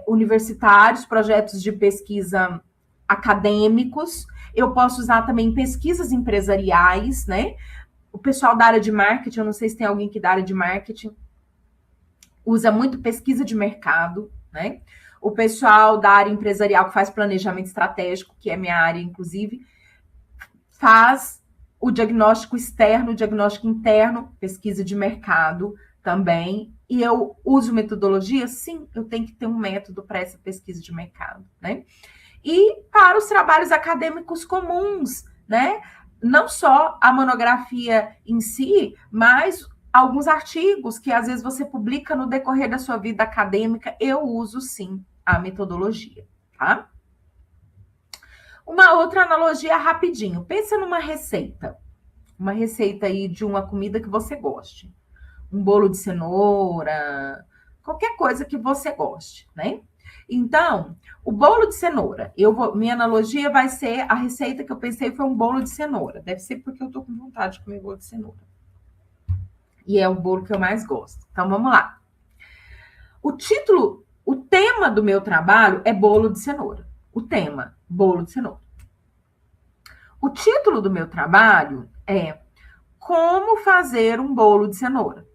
universitários, projetos de pesquisa acadêmicos. Eu posso usar também em pesquisas empresariais, né? O pessoal da área de marketing, eu não sei se tem alguém que da área de marketing, usa muito pesquisa de mercado, né? O pessoal da área empresarial que faz planejamento estratégico, que é minha área, inclusive, faz o diagnóstico externo, o diagnóstico interno, pesquisa de mercado também. E eu uso metodologia? Sim, eu tenho que ter um método para essa pesquisa de mercado, né? E para os trabalhos acadêmicos comuns, né? Não só a monografia em si, mas alguns artigos que às vezes você publica no decorrer da sua vida acadêmica, eu uso sim a metodologia, tá? Uma outra analogia rapidinho. Pensa numa receita. Uma receita aí de uma comida que você goste. Um bolo de cenoura, qualquer coisa que você goste, né? Então, o bolo de cenoura, minha analogia vai ser, a receita que eu pensei foi um bolo de cenoura. Deve ser porque eu tô com vontade de comer bolo de cenoura. E é o bolo que eu mais gosto. Então, vamos lá. O tema do meu trabalho é bolo de cenoura. O tema, bolo de cenoura. O título do meu trabalho é Como fazer um bolo de cenoura.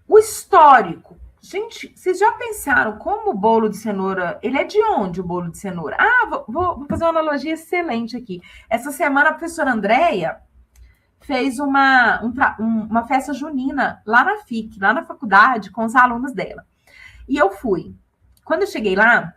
O histórico. Gente, vocês já pensaram como o bolo de cenoura... Ele é de onde, o bolo de cenoura? Vou fazer uma analogia excelente aqui. Essa semana a professora Andréia fez uma festa junina lá na FIC, lá na faculdade, com os alunos dela. E eu fui. Quando eu cheguei lá,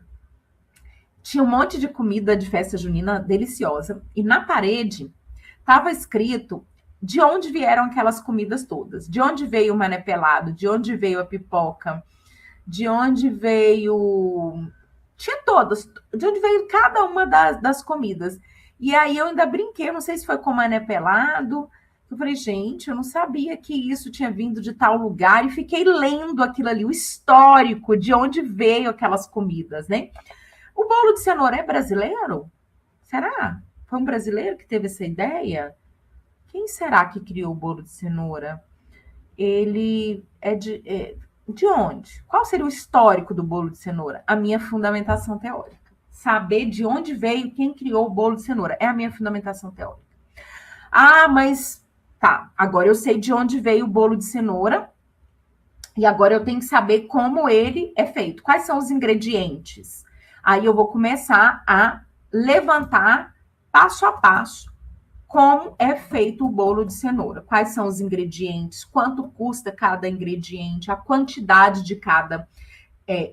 tinha um monte de comida de festa junina deliciosa. E na parede estava escrito de onde vieram aquelas comidas todas. De onde veio o mané pelado, de onde veio a pipoca, de onde veio... Tinha todas. De onde veio cada uma das comidas. E aí eu ainda brinquei, não sei se foi com mané pelado. Eu falei, gente, eu não sabia que isso tinha vindo de tal lugar. E fiquei lendo aquilo ali, o histórico de onde veio aquelas comidas, né? O bolo de cenoura é brasileiro? Será? Foi um brasileiro que teve essa ideia? Quem será que criou o bolo de cenoura? Ele é de onde? Qual seria o histórico do bolo de cenoura? A minha fundamentação teórica. Saber de onde veio, quem criou o bolo de cenoura. É a minha fundamentação teórica. Mas tá, agora eu sei de onde veio o bolo de cenoura e agora eu tenho que saber como ele é feito. Quais são os ingredientes? Aí eu vou começar a levantar passo a passo como é feito o bolo de cenoura. Quais são os ingredientes? Quanto custa cada ingrediente? A quantidade de cada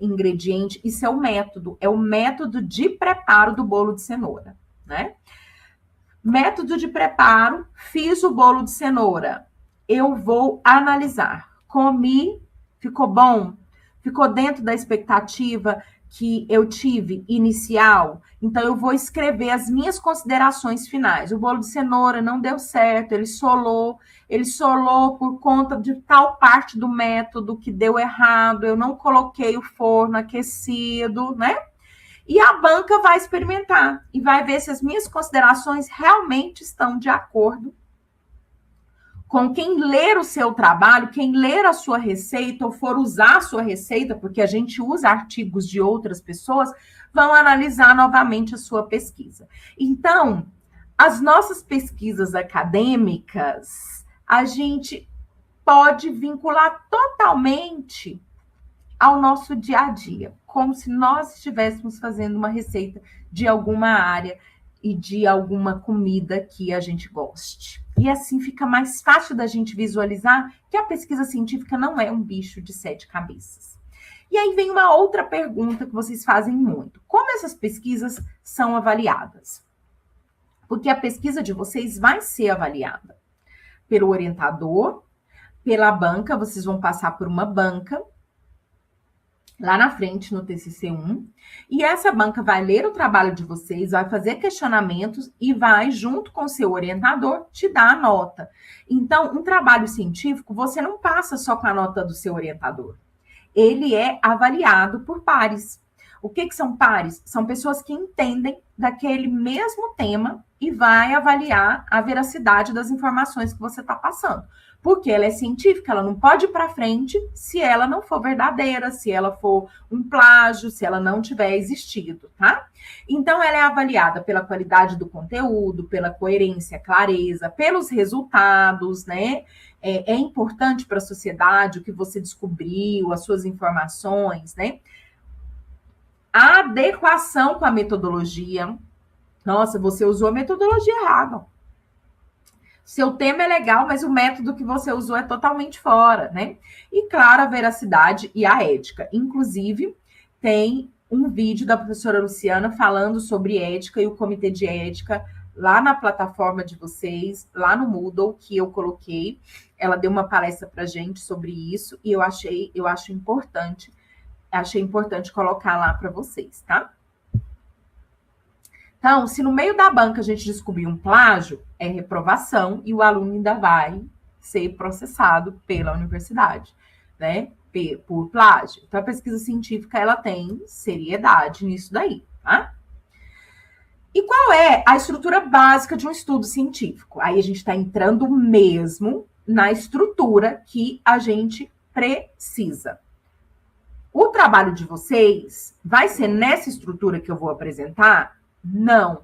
ingrediente? Isso é o método de preparo do bolo de cenoura, né? Método de preparo, fiz o bolo de cenoura. Eu vou analisar. Comi, ficou bom? Ficou dentro da expectativa que eu tive inicial? Então, eu vou escrever as minhas considerações finais. O bolo de cenoura não deu certo, ele solou por conta de tal parte do método que deu errado, eu não coloquei o forno aquecido, né? E a banca vai experimentar e vai ver se as minhas considerações realmente estão de acordo com quem ler o seu trabalho, quem ler a sua receita ou for usar a sua receita, porque a gente usa artigos de outras pessoas, vão analisar novamente a sua pesquisa. Então, as nossas pesquisas acadêmicas, a gente pode vincular totalmente ao nosso dia a dia, como se nós estivéssemos fazendo uma receita de alguma área e de alguma comida que a gente goste. E assim fica mais fácil da gente visualizar que a pesquisa científica não é um bicho de 7 cabeças. E aí vem uma outra pergunta que vocês fazem muito. Como essas pesquisas são avaliadas? Porque a pesquisa de vocês vai ser avaliada pelo orientador, pela banca, vocês vão passar por uma banca, lá na frente no TCC1, e essa banca vai ler o trabalho de vocês, vai fazer questionamentos e vai, junto com o seu orientador, te dar a nota. Então, um trabalho científico, você não passa só com a nota do seu orientador. Ele é avaliado por pares. O que são pares? São pessoas que entendem daquele mesmo tema e vai avaliar a veracidade das informações que você está passando. Porque ela é científica, ela não pode ir para frente se ela não for verdadeira, se ela for um plágio, se ela não tiver existido, tá? Então, ela é avaliada pela qualidade do conteúdo, pela coerência, clareza, pelos resultados, né? É importante para a sociedade o que você descobriu, as suas informações, né? A adequação com a metodologia. Nossa, você usou a metodologia errada. Seu tema é legal, mas o método que você usou é totalmente fora, né? E, claro, a veracidade e a ética. Inclusive, tem um vídeo da professora Luciana falando sobre ética e o comitê de ética lá na plataforma de vocês, lá no Moodle, que eu coloquei. Ela deu uma palestra pra gente sobre isso e eu acho importante, colocar lá para vocês, tá? Então, se no meio da banca a gente descobrir um plágio, é reprovação e o aluno ainda vai ser processado pela universidade, né? Por plágio. Então, a pesquisa científica, ela tem seriedade nisso daí, tá? E qual é a estrutura básica de um estudo científico? Aí a gente está entrando mesmo na estrutura que a gente precisa. O trabalho de vocês vai ser nessa estrutura que eu vou apresentar? Não.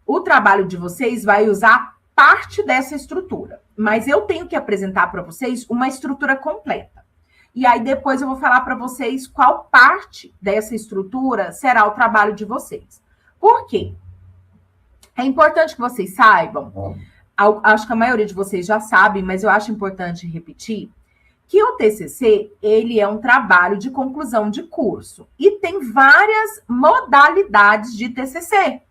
O trabalho de vocês vai usar parte dessa estrutura, mas eu tenho que apresentar para vocês uma estrutura completa. E aí depois eu vou falar para vocês qual parte dessa estrutura será o trabalho de vocês. Por quê? É importante que vocês saibam, acho que a maioria de vocês já sabe, mas eu acho importante repetir, que o TCC, ele é um trabalho de conclusão de curso. E tem várias modalidades de TCC.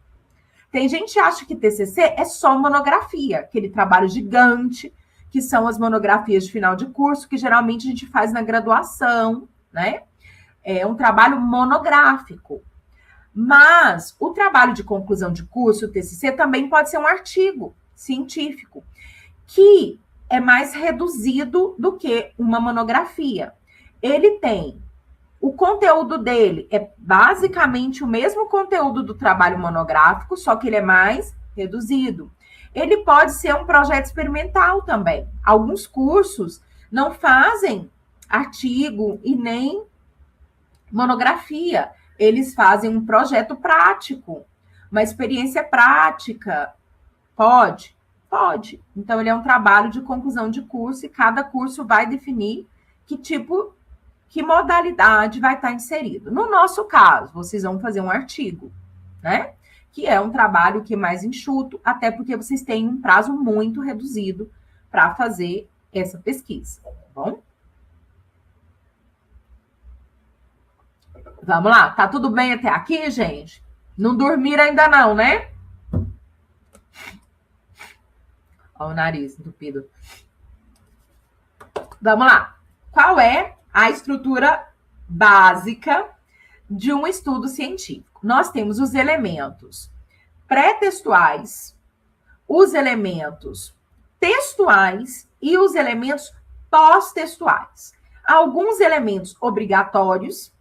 Tem gente que acha que TCC é só monografia, aquele trabalho gigante, que são as monografias de final de curso, que geralmente a gente faz na graduação, né? É um trabalho monográfico. Mas o trabalho de conclusão de curso, o TCC, também pode ser um artigo científico, que é mais reduzido do que uma monografia. Ele tem, o conteúdo dele é basicamente o mesmo conteúdo do trabalho monográfico, só que ele é mais reduzido. Ele pode ser um projeto experimental também. Alguns cursos não fazem artigo e nem monografia. Eles fazem um projeto prático, uma experiência prática. Pode? Pode. Então, ele é um trabalho de conclusão de curso e cada curso vai definir que modalidade vai estar inserido. No nosso caso, vocês vão fazer um artigo, né? Que é um trabalho que é mais enxuto, até porque vocês têm um prazo muito reduzido para fazer essa pesquisa, tá bom? Vamos lá, tá tudo bem até aqui, gente? Não dormiram ainda não, né? Olha o nariz entupido. Vamos lá. Qual é a estrutura básica de um estudo científico? Nós temos os elementos pré-textuais, os elementos textuais e os elementos pós-textuais. Alguns elementos obrigatórios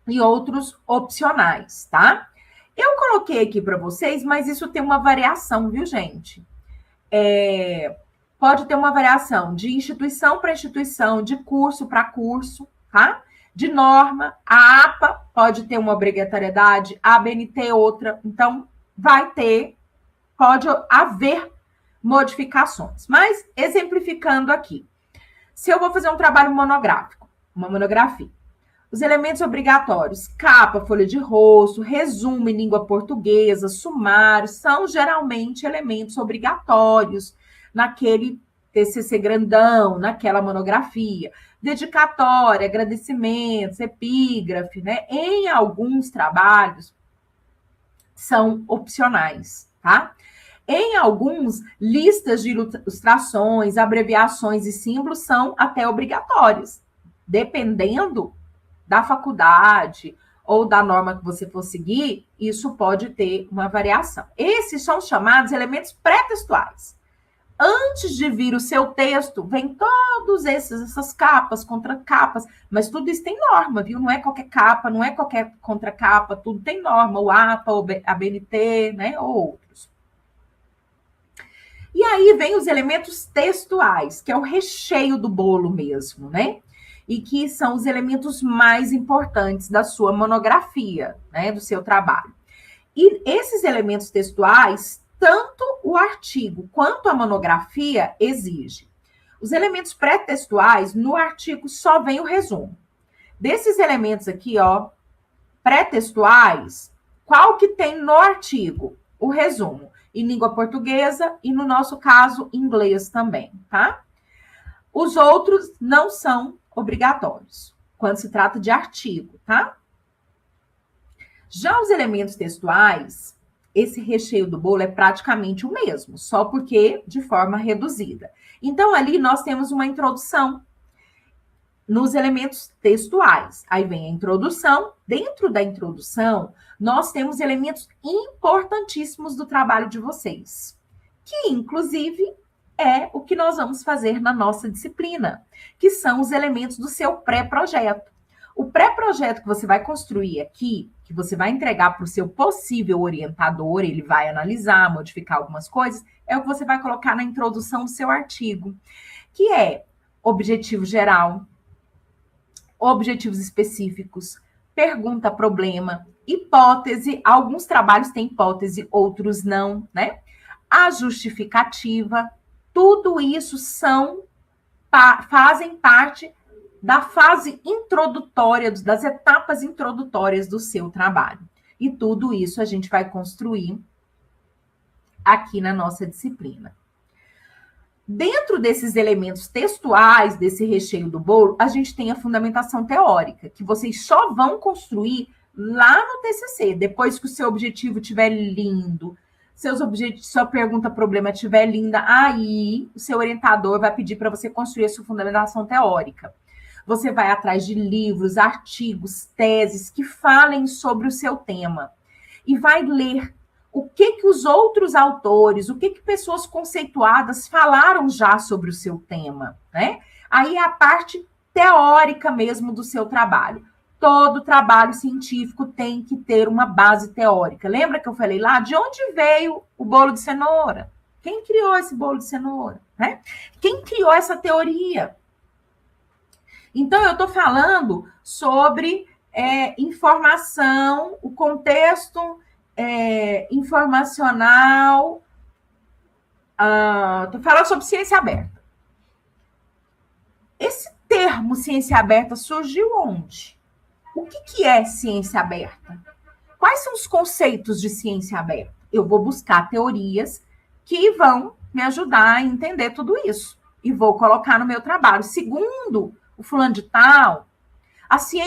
e outros opcionais, tá? Eu coloquei aqui para vocês, mas isso tem uma variação, viu, gente? Pode ter uma variação de instituição para instituição, de curso para curso, tá? De norma, a APA pode ter uma obrigatoriedade, a ABNT outra, então pode haver modificações. Mas, exemplificando aqui, se eu vou fazer um trabalho monográfico, uma monografia, os elementos obrigatórios, capa, folha de rosto, resumo em língua portuguesa, sumário, são geralmente elementos obrigatórios naquele TCC grandão, naquela monografia. Dedicatória, agradecimentos, epígrafe, né? Em alguns trabalhos são opcionais, tá? Em alguns, listas de ilustrações, abreviações e símbolos são até obrigatórias, dependendo da faculdade ou da norma que você for seguir, isso pode ter uma variação. Esses são chamados elementos pré-textuais. Antes de vir o seu texto, vem todas essas capas, contracapas, mas tudo isso tem norma, viu? Não é qualquer capa, não é qualquer contracapa, tudo tem norma, o APA, a BNT, né? Ou outros. E aí vem os elementos textuais, que é o recheio do bolo mesmo, né? E que são os elementos mais importantes da sua monografia, né? Do seu trabalho. E esses elementos textuais, tanto o artigo quanto a monografia exige. Os elementos pré-textuais, no artigo só vem o resumo. Desses elementos aqui, ó, pré-textuais, qual que tem no artigo? O resumo. Em língua portuguesa e, no nosso caso, inglês também, tá? Os outros não são obrigatórios, quando se trata de artigo, tá? Já os elementos textuais, esse recheio do bolo é praticamente o mesmo, só porque de forma reduzida. Então, ali nós temos uma introdução nos elementos textuais. Aí vem a introdução. Dentro da introdução, nós temos elementos importantíssimos do trabalho de vocês, que, inclusive, é o que nós vamos fazer na nossa disciplina, que são os elementos do seu pré-projeto. O pré-projeto que você vai construir aqui, que você vai entregar para o seu possível orientador, ele vai analisar, modificar algumas coisas, é o que você vai colocar na introdução do seu artigo, que é objetivo geral, objetivos específicos, pergunta-problema, hipótese, alguns trabalhos têm hipótese, outros não, né? A justificativa, tudo isso fazem parte da fase introdutória, das etapas introdutórias do seu trabalho. E tudo isso a gente vai construir aqui na nossa disciplina. Dentro desses elementos textuais, desse recheio do bolo, a gente tem a fundamentação teórica, que vocês só vão construir lá no TCC, depois que o seu objetivo estiver lindo, sua pergunta problema estiver linda, aí o seu orientador vai pedir para você construir a sua fundamentação teórica. Você vai atrás de livros, artigos, teses que falem sobre o seu tema e vai ler o que os outros autores, o que pessoas conceituadas falaram já sobre o seu tema, né? Aí é a parte teórica mesmo do seu trabalho. Todo trabalho científico tem que ter uma base teórica. Lembra que eu falei lá? De onde veio o bolo de cenoura? Quem criou esse bolo de cenoura? Né? Quem criou essa teoria? Então, eu estou falando sobre informação, o contexto informacional. Estou falando sobre ciência aberta. Esse termo ciência aberta surgiu onde? O que é ciência aberta? Quais são os conceitos de ciência aberta? Eu vou buscar teorias que vão me ajudar a entender tudo isso. E vou colocar no meu trabalho. Segundo o fulano de tal,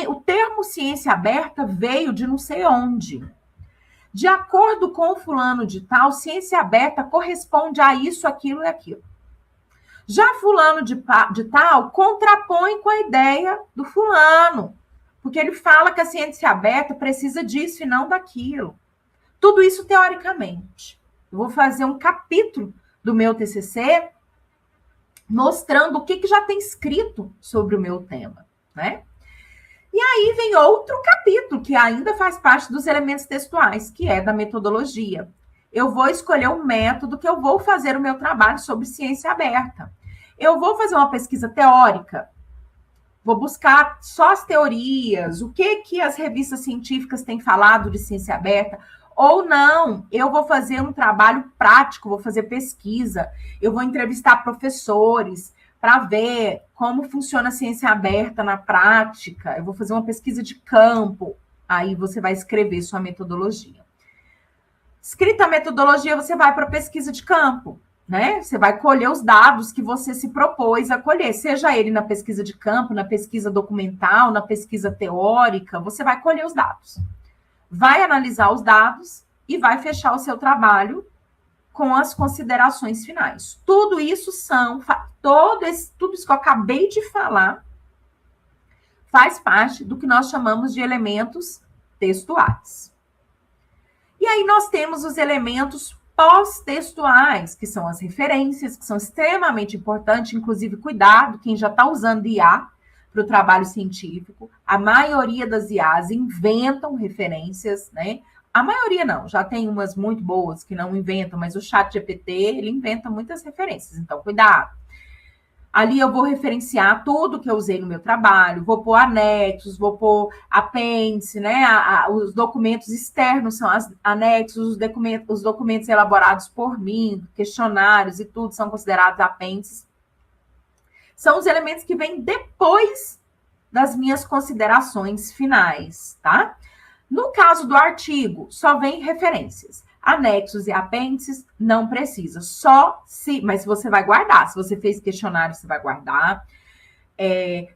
o termo ciência aberta veio de não sei onde. De acordo com o fulano de tal, ciência aberta corresponde a isso, aquilo e aquilo. Já fulano de tal contrapõe com a ideia do fulano, porque ele fala que a ciência aberta precisa disso e não daquilo. Tudo isso teoricamente. Eu vou fazer um capítulo do meu TCC mostrando o que já tem escrito sobre o meu tema, né? E aí vem outro capítulo, que ainda faz parte dos elementos textuais, que é da metodologia. Eu vou escolher um método que eu vou fazer o meu trabalho sobre ciência aberta. Eu vou fazer uma pesquisa teórica, vou buscar só as teorias, o que as revistas científicas têm falado de ciência aberta, ou não, eu vou fazer um trabalho prático, vou fazer pesquisa, eu vou entrevistar professores para ver como funciona a ciência aberta na prática, eu vou fazer uma pesquisa de campo, aí você vai escrever sua metodologia. Escrita a metodologia, você vai para a pesquisa de campo, né? Você vai colher os dados que você se propôs a colher, seja ele na pesquisa de campo, na pesquisa documental, na pesquisa teórica, você vai colher os dados. Vai analisar os dados e vai fechar o seu trabalho com as considerações finais. Tudo isso tudo isso que eu acabei de falar faz parte do que nós chamamos de elementos textuais. E aí nós temos os elementos pós-textuais, que são as referências, que são extremamente importantes, inclusive cuidado, quem já está usando IA para o trabalho científico, a maioria das IAs inventam referências, né? A maioria não, já tem umas muito boas que não inventam, mas o ChatGPT, ele inventa muitas referências, então cuidado. Ali eu vou referenciar tudo que eu usei no meu trabalho, vou pôr anexos, vou pôr apêndice, né? Os documentos externos são anexos, os documentos elaborados por mim, questionários e tudo são considerados apêndices. São os elementos que vêm depois das minhas considerações finais, tá? No caso do artigo, só vem referências. Anexos e apêndices, não precisa. Mas você vai guardar. Se você fez questionário, você vai guardar.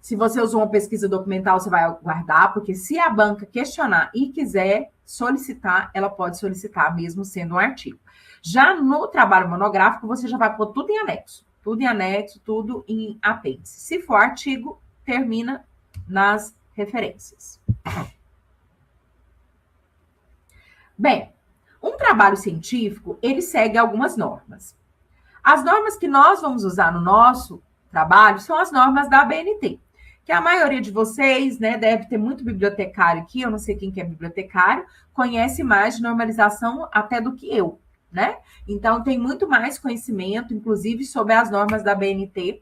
Se você usou uma pesquisa documental, você vai guardar, porque se a banca questionar e quiser solicitar, ela pode solicitar, mesmo sendo um artigo. Já no trabalho monográfico, você já vai pôr tudo em anexo. Tudo em anexo, tudo em apêndice. Se for artigo, termina nas referências. Bem, um trabalho científico, ele segue algumas normas. As normas que nós vamos usar no nosso trabalho são as normas da ABNT, que a maioria de vocês, né, deve ter muito bibliotecário aqui, eu não sei quem que é bibliotecário, conhece mais de normalização até do que eu, né? Então, tem muito mais conhecimento, inclusive, sobre as normas da ABNT,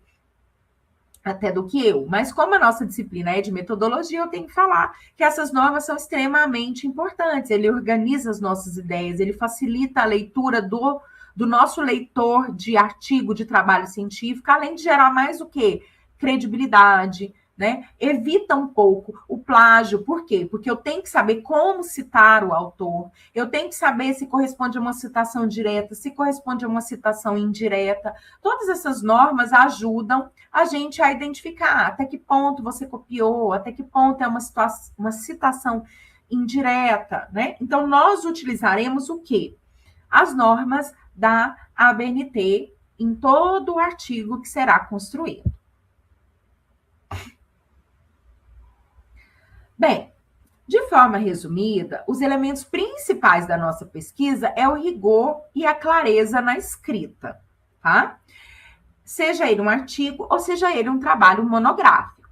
até do que eu. Mas como a nossa disciplina é de metodologia, eu tenho que falar que essas normas são extremamente importantes. Ele organiza as nossas ideias, ele facilita a leitura do nosso leitor de artigo de trabalho científico, além de gerar mais o quê? Credibilidade, né? Evita um pouco o plágio. Por quê? Porque eu tenho que saber como citar o autor, eu tenho que saber se corresponde a uma citação direta, se corresponde a uma citação indireta. Todas essas normas ajudam a gente a identificar até que ponto você copiou, até que ponto é uma citação indireta, né? Então, nós utilizaremos o quê? As normas da ABNT em todo o artigo que será construído. Bem, de forma resumida, os elementos principais da nossa pesquisa é o rigor e a clareza na escrita, tá? Seja ele um artigo ou seja ele um trabalho monográfico.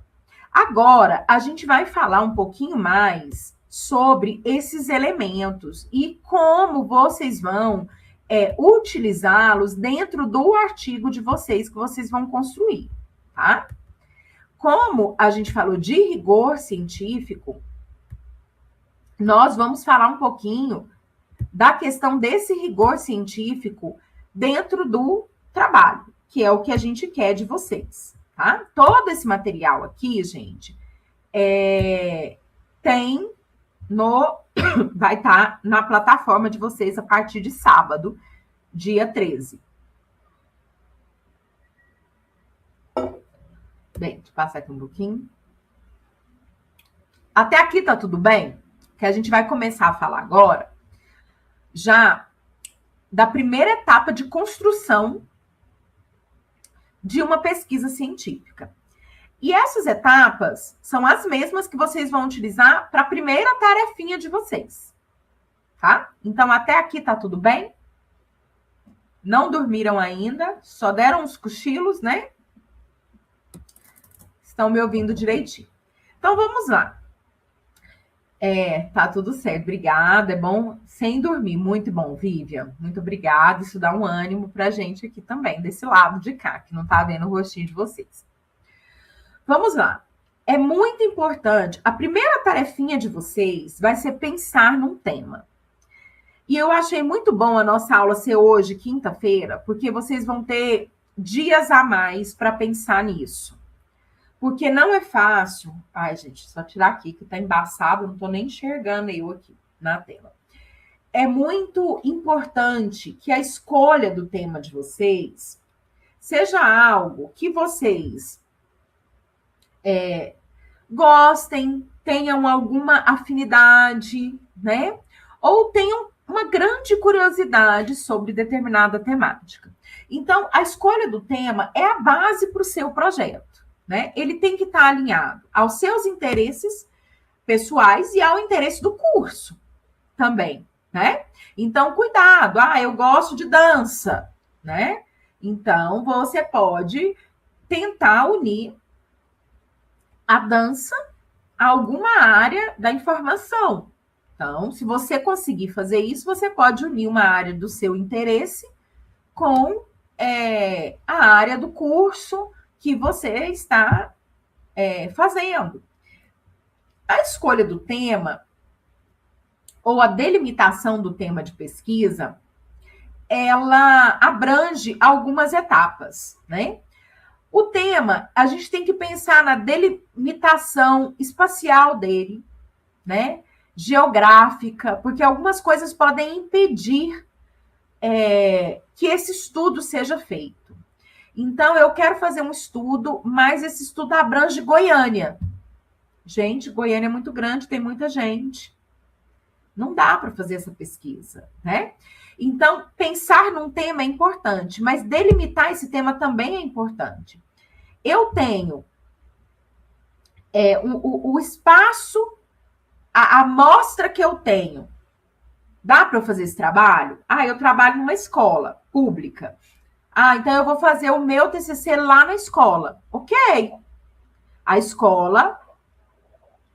Agora, a gente vai falar um pouquinho mais sobre esses elementos e como vocês vão utilizá-los dentro do artigo de vocês que vocês vão construir, tá? Como a gente falou de rigor científico, nós vamos falar um pouquinho da questão desse rigor científico dentro do trabalho, que é o que a gente quer de vocês, tá? Todo esse material aqui, gente, vai estar na plataforma de vocês a partir de sábado, dia 13. Bem, deixa eu passar aqui um pouquinho. Até aqui tá tudo bem? Que a gente vai começar a falar agora já da primeira etapa de construção de uma pesquisa científica. E essas etapas são as mesmas que vocês vão utilizar para a primeira tarefinha de vocês, tá? Então, até aqui tá tudo bem? Não dormiram ainda? Só deram uns cochilos, né? Estão me ouvindo direitinho. Então, vamos lá. Tá tudo certo. Obrigada. É bom sem dormir. Muito bom, Vivian. Muito obrigada. Isso dá um ânimo pra gente aqui também, desse lado de cá, que não tá vendo o rostinho de vocês. Vamos lá. É muito importante. A primeira tarefinha de vocês vai ser pensar num tema. E eu achei muito bom a nossa aula ser hoje, quinta-feira, porque vocês vão ter dias a mais para pensar nisso. Porque não é fácil. Ai, gente, só tirar aqui que tá embaçado, não tô nem enxergando eu aqui na tela. É muito importante que a escolha do tema de vocês seja algo que vocês gostem, tenham alguma afinidade, né? Ou tenham uma grande curiosidade sobre determinada temática. Então, a escolha do tema é a base para o seu projeto. Né? Ele tem que estar alinhado aos seus interesses pessoais e ao interesse do curso também, né? Então, cuidado. Eu gosto de dança, né? Então, você pode tentar unir a dança a alguma área da informação. Então, se você conseguir fazer isso, você pode unir uma área do seu interesse com a área do curso que você está fazendo. A escolha do tema ou a delimitação do tema de pesquisa, ela abrange algumas etapas, né? O tema, a gente tem que pensar na delimitação espacial dele, né? Geográfica, porque algumas coisas podem impedir que esse estudo seja feito. Então, eu quero fazer um estudo, mas esse estudo abrange Goiânia. Gente, Goiânia é muito grande, tem muita gente. Não dá para fazer essa pesquisa, né? Então, pensar num tema é importante, mas delimitar esse tema também é importante. Eu tenho o espaço, a amostra que eu tenho. Dá para eu fazer esse trabalho? Eu trabalho numa escola pública. Então eu vou fazer o meu TCC lá na escola. Ok. A escola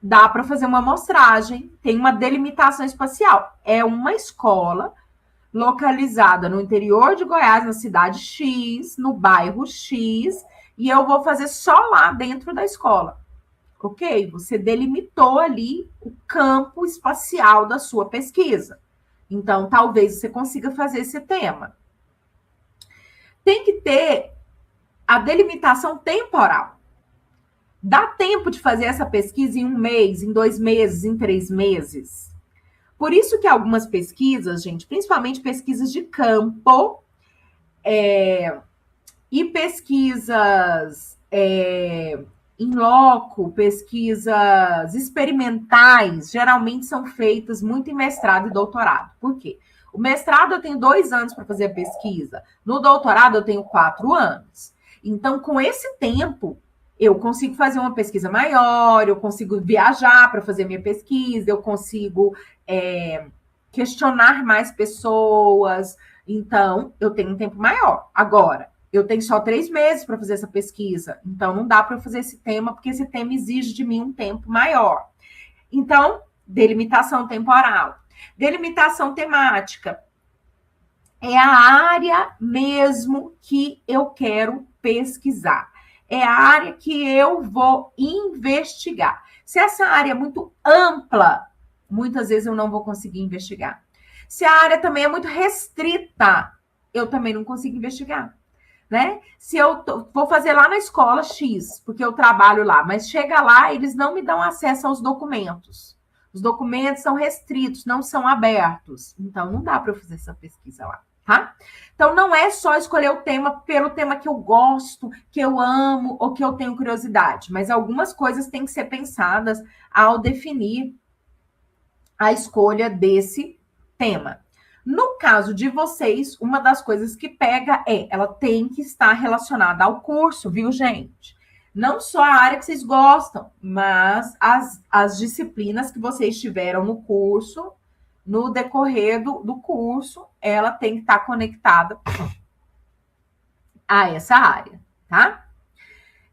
dá para fazer uma amostragem, tem uma delimitação espacial. É uma escola localizada no interior de Goiás, na cidade X, no bairro X, e eu vou fazer só lá dentro da escola. Ok? Você delimitou ali o campo espacial da sua pesquisa. Então, talvez você consiga fazer esse tema. Tem que ter a delimitação temporal. Dá tempo de fazer essa pesquisa em 1 mês, em 2 meses, em 3 meses? Por isso que algumas pesquisas, gente, principalmente pesquisas de campo, e pesquisas em loco, pesquisas experimentais, geralmente são feitas muito em mestrado e doutorado. Por quê? O mestrado eu tenho 2 anos para fazer a pesquisa. No doutorado eu tenho 4 anos. Então, com esse tempo, eu consigo fazer uma pesquisa maior, eu consigo viajar para fazer minha pesquisa, eu consigo questionar mais pessoas. Então, eu tenho um tempo maior. Agora, eu tenho só 3 meses para fazer essa pesquisa. Então, não dá para eu fazer esse tema, porque esse tema exige de mim um tempo maior. Então, delimitação temporal. Delimitação temática. É a área mesmo que eu quero pesquisar. É a área que eu vou investigar. Se essa área é muito ampla, muitas vezes eu não vou conseguir investigar. Se a área também é muito restrita, eu também não consigo investigar. Né? Se eu vou fazer lá na escola X, porque eu trabalho lá, mas chega lá, eles não me dão acesso aos documentos. Os documentos são restritos, não são abertos. Então, não dá para eu fazer essa pesquisa lá, tá? Então, não é só escolher o tema pelo tema que eu gosto, que eu amo ou que eu tenho curiosidade, mas algumas coisas têm que ser pensadas ao definir a escolha desse tema. No caso de vocês, uma das coisas que pega ela tem que estar relacionada ao curso, viu, gente? Não só a área que vocês gostam, mas as disciplinas que vocês tiveram no curso, no decorrer do curso, ela tem que estar conectada a essa área, tá?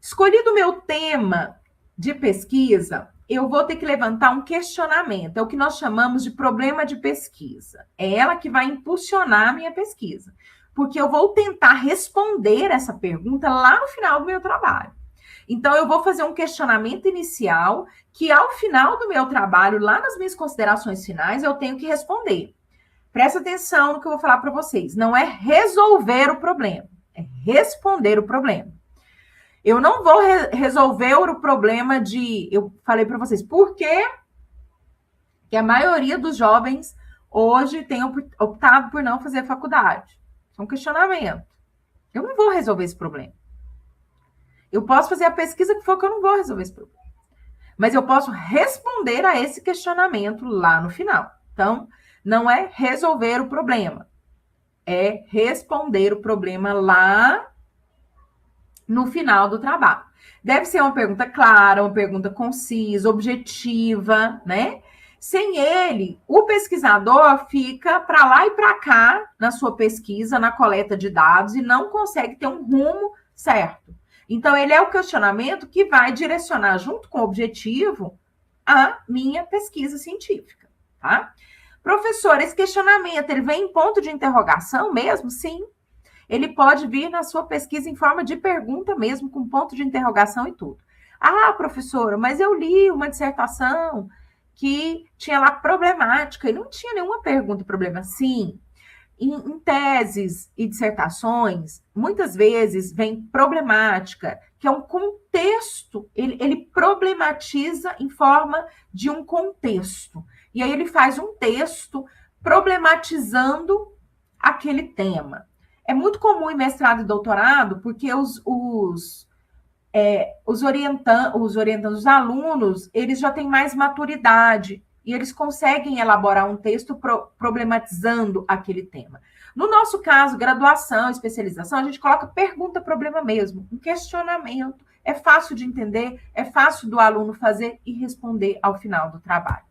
Escolhido o meu tema de pesquisa, eu vou ter que levantar um questionamento. É o que nós chamamos de problema de pesquisa. É ela que vai impulsionar a minha pesquisa. Porque eu vou tentar responder essa pergunta lá no final do meu trabalho. Então, eu vou fazer um questionamento inicial que, ao final do meu trabalho, lá nas minhas considerações finais, eu tenho que responder. Presta atenção no que eu vou falar para vocês. Não é resolver o problema, é responder o problema. Eu não vou resolver o problema de... Eu falei para vocês, por que a maioria dos jovens hoje tem optado por não fazer faculdade? É um questionamento. Eu não vou resolver esse problema. Eu posso fazer a pesquisa que for que eu não vou resolver esse problema. Mas eu posso responder a esse questionamento lá no final. Então, não é resolver o problema. É responder o problema lá no final do trabalho. Deve ser uma pergunta clara, uma pergunta concisa, objetiva, né? Sem ele, o pesquisador fica para lá e para cá na sua pesquisa, na coleta de dados e não consegue ter um rumo certo. Então, ele é o questionamento que vai direcionar, junto com o objetivo, a minha pesquisa científica, tá? Professor, esse questionamento, ele vem em ponto de interrogação mesmo? Sim. Ele pode vir na sua pesquisa em forma de pergunta mesmo, com ponto de interrogação e tudo. Ah, professora, mas eu li uma dissertação que tinha lá problemática e não tinha nenhuma pergunta e problema. Sim, em teses e dissertações, muitas vezes vem problemática, que é um contexto, ele problematiza em forma de um contexto. E aí ele faz um texto problematizando aquele tema. É muito comum em mestrado e doutorado, porque os orientandos, os alunos, eles já têm mais maturidade e eles conseguem elaborar um texto problematizando aquele tema. No nosso caso, graduação, especialização, a gente coloca pergunta, problema mesmo, um questionamento. É fácil de entender, é fácil do aluno fazer e responder ao final do trabalho.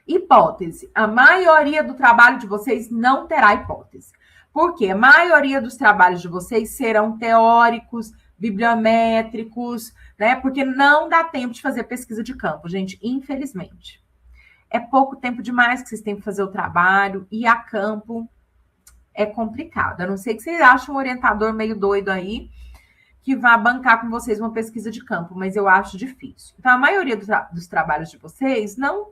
Hipótese. A maioria do trabalho de vocês não terá hipótese. Porque a maioria dos trabalhos de vocês serão teóricos, bibliométricos, né? Porque não dá tempo de fazer pesquisa de campo, gente, infelizmente. É pouco tempo demais que vocês têm que fazer o trabalho, e a campo é complicado. A não ser que vocês achem um orientador meio doido aí, que vá bancar com vocês uma pesquisa de campo, mas eu acho difícil. Então, a maioria dos trabalhos de vocês não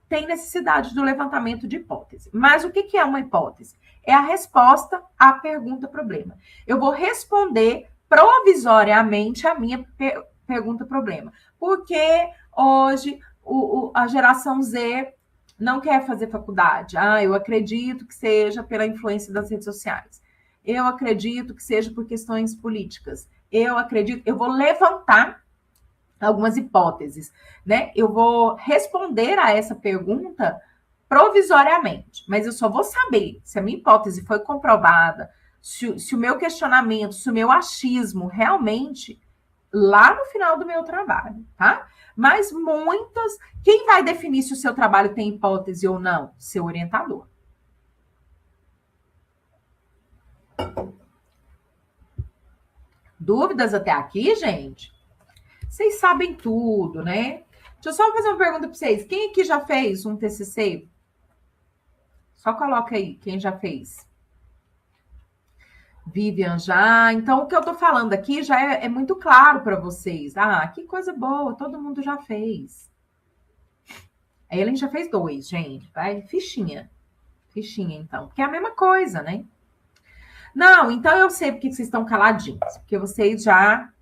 tem necessidade do levantamento de hipótese. Mas o que é uma hipótese? É a resposta à pergunta-problema. Eu vou responder provisoriamente a minha pergunta problema. Por que hoje a geração Z não quer fazer faculdade? Eu acredito que seja pela influência das redes sociais. Eu acredito que seja por questões políticas. Eu vou levantar algumas hipóteses, né? Eu vou responder a essa pergunta provisoriamente, mas eu só vou saber se a minha hipótese foi comprovada, se o meu questionamento, se o meu achismo realmente lá no final do meu trabalho, tá? Mas quem vai definir se o seu trabalho tem hipótese ou não? Seu orientador. Dúvidas até aqui, gente? Vocês sabem tudo, né? Deixa eu só fazer uma pergunta para vocês. Quem aqui já fez um TCC? Só coloca aí, quem já fez. Vivian já. Então, o que eu tô falando aqui já é muito claro para vocês. Que coisa boa, todo mundo já fez. A Ellen já fez 2, gente. Vai, fichinha. Fichinha, então. Porque é a mesma coisa, né? Não, então eu sei porque vocês estão caladinhos. Porque vocês já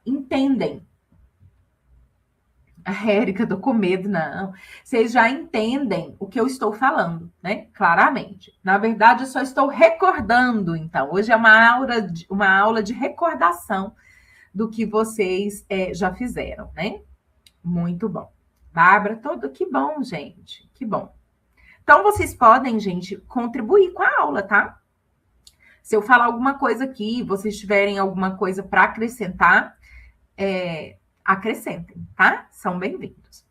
entendem. A Érica, tô com medo, não. Vocês já entendem o que eu estou falando, né? Claramente. Na verdade, eu só estou recordando, então. Hoje é uma aula de recordação do que vocês já fizeram, né? Muito bom. Bárbara, que bom, gente. Que bom. Então, vocês podem, gente, contribuir com a aula, tá? Se eu falar alguma coisa aqui, vocês tiverem alguma coisa para acrescentar, acrescentem, tá? São bem-vindos.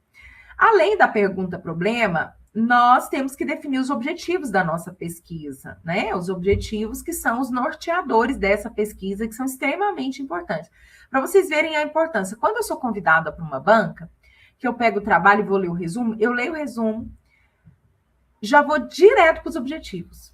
Além da pergunta-problema, nós temos que definir os objetivos da nossa pesquisa, né? Os objetivos que são os norteadores dessa pesquisa, que são extremamente importantes. Para vocês verem a importância. Quando eu sou convidada para uma banca, que eu pego o trabalho e vou ler o resumo, eu leio o resumo, já vou direto para os objetivos.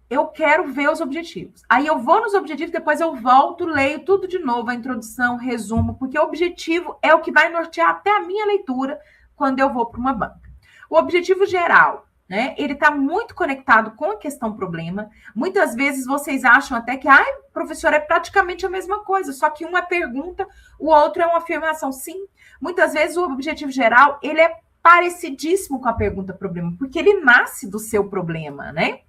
Eu quero ver os objetivos. Aí eu vou nos objetivos, depois eu volto, leio tudo de novo, a introdução, resumo, porque o objetivo é o que vai nortear até a minha leitura quando eu vou para uma banca. O objetivo geral, né? Ele está muito conectado com a questão problema. Muitas vezes vocês acham até que, professor, é praticamente a mesma coisa, só que um é pergunta, o outro é uma afirmação. Sim, muitas vezes o objetivo geral, ele é parecidíssimo com a pergunta-problema, porque ele nasce do seu problema, né?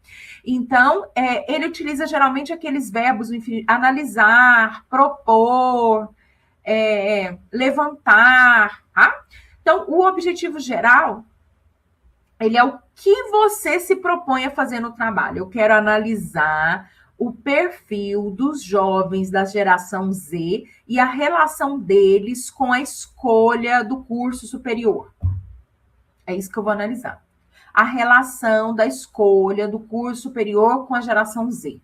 Então, ele utiliza geralmente aqueles verbos, enfim, analisar, propor, levantar, tá? Então, o objetivo geral, ele é o que você se propõe a fazer no trabalho. Eu quero analisar o perfil dos jovens da geração Z e a relação deles com a escolha do curso superior. É isso que eu vou analisar. A relação da escolha do curso superior com a geração Z.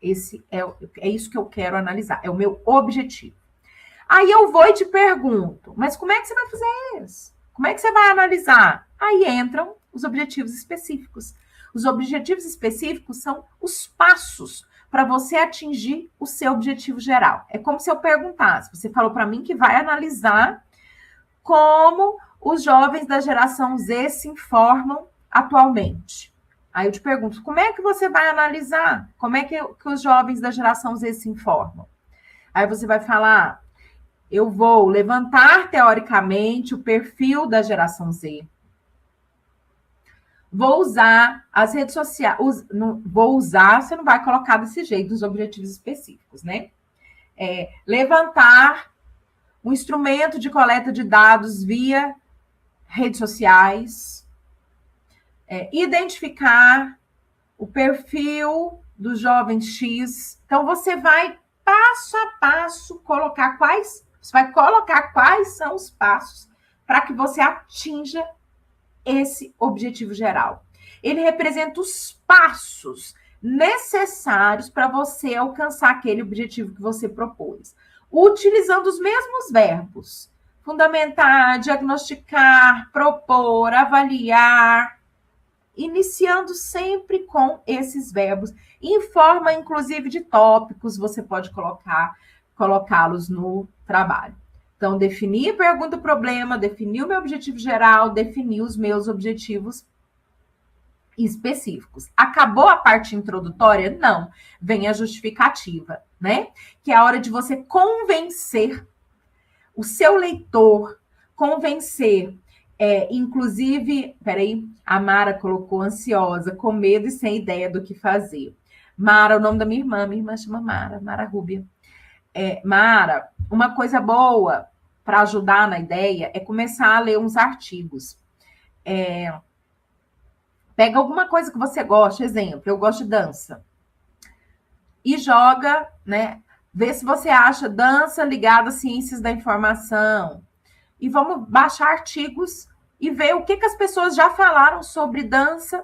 Esse é isso que eu quero analisar. É o meu objetivo. Aí eu vou e te pergunto, mas como é que você vai fazer isso? Como é que você vai analisar? Aí entram os objetivos específicos. Os objetivos específicos são os passos para você atingir o seu objetivo geral. É como se eu perguntasse, você falou para mim que vai analisar como os jovens da geração Z se informam atualmente. Aí eu te pergunto, como é que você vai analisar? Como é que os jovens da geração Z se informam? Aí você vai falar, eu vou levantar teoricamente o perfil da geração Z. Vou usar as redes sociais. Você não vai colocar desse jeito os objetivos específicos, né? Levantar um instrumento de coleta de dados via redes sociais, identificar o perfil do jovem X. Então, você vai passo a passo colocar quais são os passos para que você atinja esse objetivo geral. Ele representa os passos necessários para você alcançar aquele objetivo que você propôs, utilizando os mesmos verbos. Fundamentar, diagnosticar, propor, avaliar, iniciando sempre com esses verbos, em forma, inclusive, de tópicos, você pode colocá-los no trabalho. Então, definir pergunta-problema, definir o meu objetivo geral, definir os meus objetivos específicos. Acabou a parte introdutória? Não. Vem a justificativa, né? Que é a hora de você convencer o seu leitor, convencer, inclusive, peraí, a Mara colocou ansiosa, com medo e sem ideia do que fazer. Mara, o nome da minha irmã chama Mara, Mara Rúbia. Mara, uma coisa boa para ajudar na ideia é começar a ler uns artigos. Pega alguma coisa que você gosta, exemplo, eu gosto de dança, e joga, né? Vê se você acha dança ligada às ciências da informação. E vamos baixar artigos e ver o que as pessoas já falaram sobre dança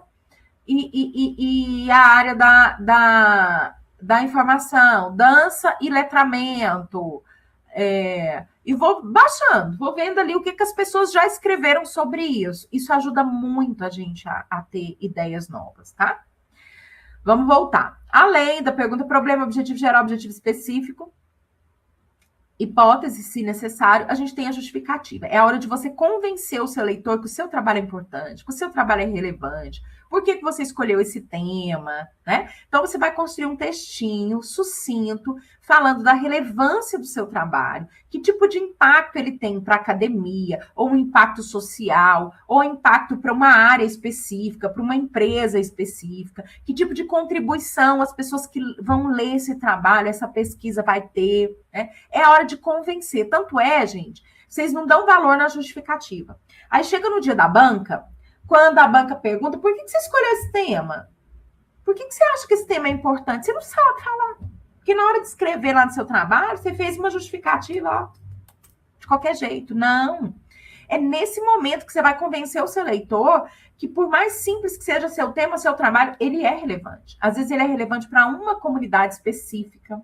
e a área da informação, dança e letramento. E vou baixando, vou vendo ali o que as pessoas já escreveram sobre isso. Isso ajuda muito a gente a ter ideias novas, tá? Vamos voltar. Além da pergunta, problema, objetivo geral, objetivo específico, hipótese, se necessário, a gente tem a justificativa. É a hora de você convencer o seu leitor que o seu trabalho é importante, que o seu trabalho é relevante, por que você escolheu esse tema, né? Então, você vai construir um textinho sucinto, falando da relevância do seu trabalho, que tipo de impacto ele tem para a academia, ou um impacto social, ou impacto para uma área específica, para uma empresa específica, que tipo de contribuição as pessoas que vão ler esse trabalho, essa pesquisa vai ter, né? É a hora de convencer. Tanto é, gente, vocês não dão valor na justificativa. Aí chega no dia da banca, quando a banca pergunta, por que você escolheu esse tema? Por que você acha que esse tema é importante? Você não sabe falar. Porque na hora de escrever lá no seu trabalho, você fez uma justificativa, ó, de qualquer jeito. Não. É nesse momento que você vai convencer o seu leitor que, por mais simples que seja seu tema, seu trabalho, ele é relevante. Às vezes ele é relevante para uma comunidade específica,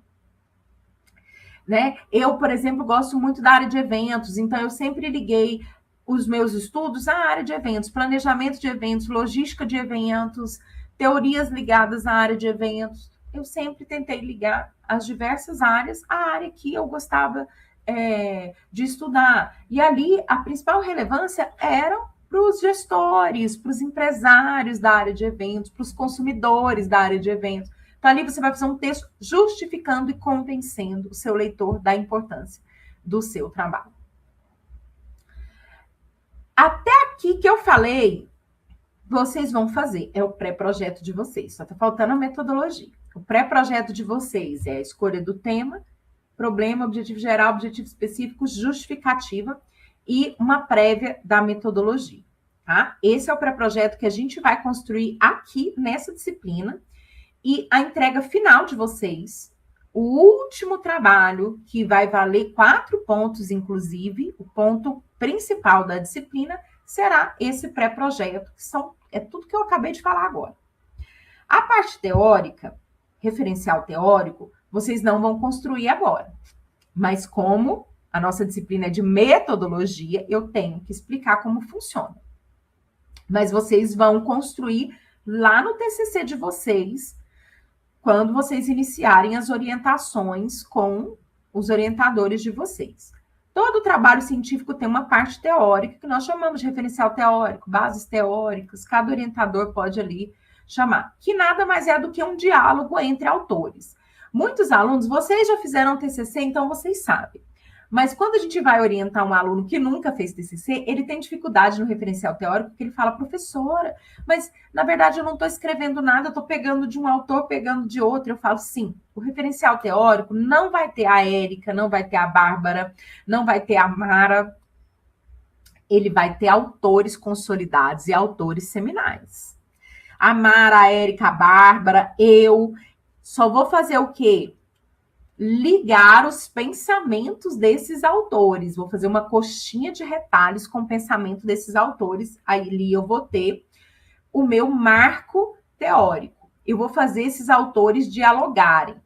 né? Eu, por exemplo, gosto muito da área de eventos, então eu sempre liguei os meus estudos à área de eventos, planejamento de eventos, logística de eventos, teorias ligadas à área de eventos. Eu sempre tentei ligar as diversas áreas à área que eu gostava de estudar. E ali, a principal relevância era para os gestores, para os empresários da área de eventos, para os consumidores da área de eventos. Então, ali você vai fazer um texto justificando e convencendo o seu leitor da importância do seu trabalho. Até aqui que eu falei, vocês vão fazer. É o pré-projeto de vocês. Só está faltando a metodologia. O pré-projeto de vocês é a escolha do tema, problema, objetivo geral, objetivo específico, justificativa e uma prévia da metodologia. Tá? Esse é o pré-projeto que a gente vai construir aqui nessa disciplina. E a entrega final de vocês, o último trabalho, que vai valer 4 pontos, inclusive, o ponto principal da disciplina, será esse pré-projeto, que é tudo que eu acabei de falar agora. A parte teórica, referencial teórico, vocês não vão construir agora. Mas como a nossa disciplina é de metodologia, eu tenho que explicar como funciona. Mas vocês vão construir lá no TCC de vocês, quando vocês iniciarem as orientações com os orientadores de vocês. Todo trabalho científico tem uma parte teórica, que nós chamamos de referencial teórico, bases teóricas, cada orientador pode ali chamar, que nada mais é do que um diálogo entre autores. Muitos alunos, vocês já fizeram TCC, então vocês sabem. Mas quando a gente vai orientar um aluno que nunca fez TCC, ele tem dificuldade no referencial teórico, porque ele fala, professora, mas na verdade eu não estou escrevendo nada, eu estou pegando de um autor, pegando de outro. Eu falo, sim, o referencial teórico não vai ter a Érica, não vai ter a Bárbara, não vai ter a Mara, ele vai ter autores consolidados e autores seminais. A Mara, a Érica, a Bárbara, eu só vou fazer o quê? Ligar os pensamentos desses autores. Vou fazer uma coxinha de retalhos com o pensamento desses autores. Aí eu vou ter o meu marco teórico. Eu vou fazer esses autores dialogarem.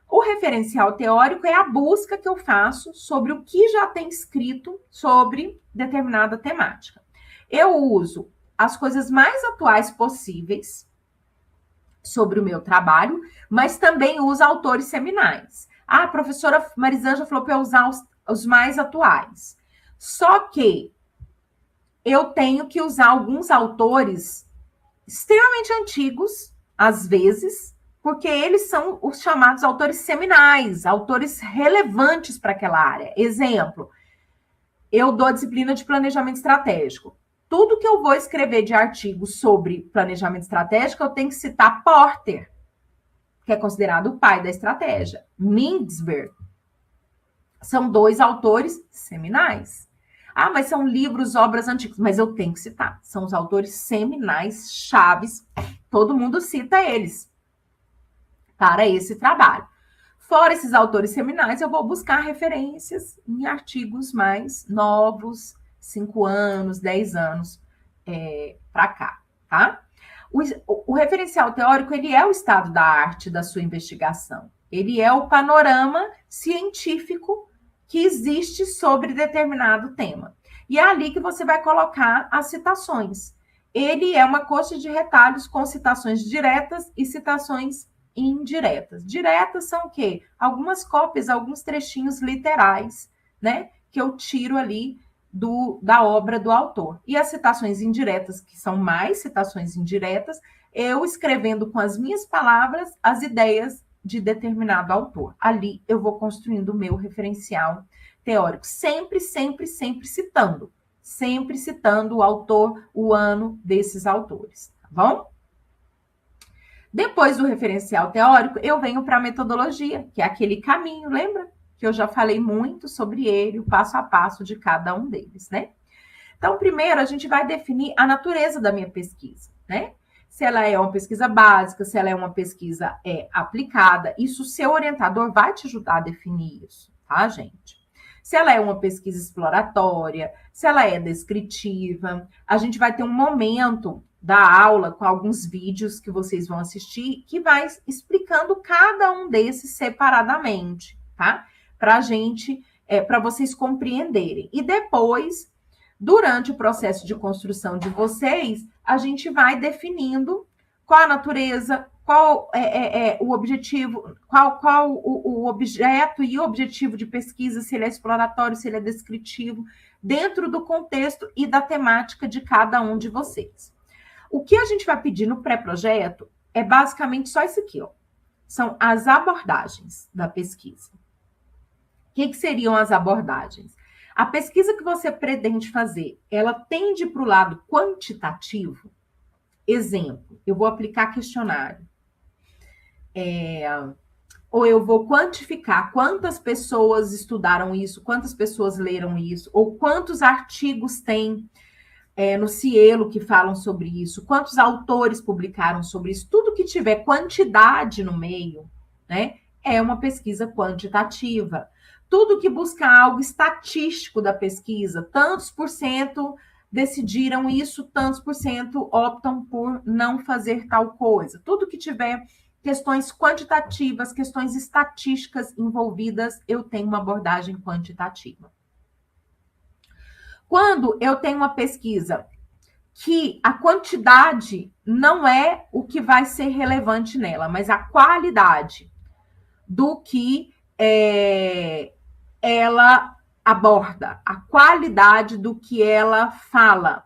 O referencial teórico é a busca que eu faço sobre o que já tem escrito sobre determinada temática. Eu uso as coisas mais atuais possíveis sobre o meu trabalho, mas também usa autores seminais. A professora Marisângela falou para eu usar os mais atuais. Só que eu tenho que usar alguns autores extremamente antigos, às vezes, porque eles são os chamados autores seminais, autores relevantes para aquela área. Exemplo, eu dou a disciplina de planejamento estratégico. Tudo que eu vou escrever de artigo sobre planejamento estratégico, eu tenho que citar Porter, que é considerado o pai da estratégia. Mintzberg. São 2 autores seminais. Ah, mas são livros, obras antigas. Mas eu tenho que citar. São os autores seminais, chaves. Todo mundo cita eles para esse trabalho. Fora esses autores seminais, eu vou buscar referências em artigos mais novos, 5 anos, 10 anos para cá, tá? O referencial teórico, ele é o estado da arte da sua investigação. Ele é o panorama científico que existe sobre determinado tema. E é ali que você vai colocar as citações. Ele é uma coxa de retalhos com citações diretas e citações indiretas. Diretas são o quê? Algumas cópias, alguns trechinhos literais, né? Que eu tiro ali da obra do autor. E as citações indiretas, que são mais citações indiretas, eu escrevendo com as minhas palavras as ideias de determinado autor. Ali eu vou construindo o meu referencial teórico, sempre citando. Sempre citando o autor, o ano desses autores, tá bom? Depois do referencial teórico, eu venho para a metodologia, que é aquele caminho, lembra? Que eu já falei muito sobre ele, o passo a passo de cada um deles, né? Então, primeiro, a gente vai definir a natureza da minha pesquisa, né? Se ela é uma pesquisa básica, se ela é uma pesquisa aplicada, isso o seu orientador vai te ajudar a definir isso, tá, gente? Se ela é uma pesquisa exploratória, se ela é descritiva, a gente vai ter um momento da aula com alguns vídeos que vocês vão assistir que vai explicando cada um desses separadamente, tá? Para vocês compreenderem. E depois, durante o processo de construção de vocês, a gente vai definindo qual a natureza, qual é o objetivo, qual o objeto e o objetivo de pesquisa, se ele é exploratório, se ele é descritivo, dentro do contexto e da temática de cada um de vocês. O que a gente vai pedir no pré-projeto é basicamente só isso aqui, ó. São as abordagens da pesquisa. O que seriam as abordagens? A pesquisa que você pretende fazer, ela tende para o lado quantitativo? Exemplo, eu vou aplicar questionário. Ou eu vou quantificar quantas pessoas estudaram isso, quantas pessoas leram isso, ou quantos artigos tem no Cielo que falam sobre isso, quantos autores publicaram sobre isso, tudo que tiver quantidade no meio, né, é uma pesquisa quantitativa. Tudo que busca algo estatístico da pesquisa, tantos por cento decidiram isso, tantos por cento optam por não fazer tal coisa. Tudo que tiver questões quantitativas, questões estatísticas envolvidas, eu tenho uma abordagem quantitativa. Quando eu tenho uma pesquisa que a quantidade não é o que vai ser relevante nela, mas a qualidade do que ela aborda, a qualidade do que ela fala,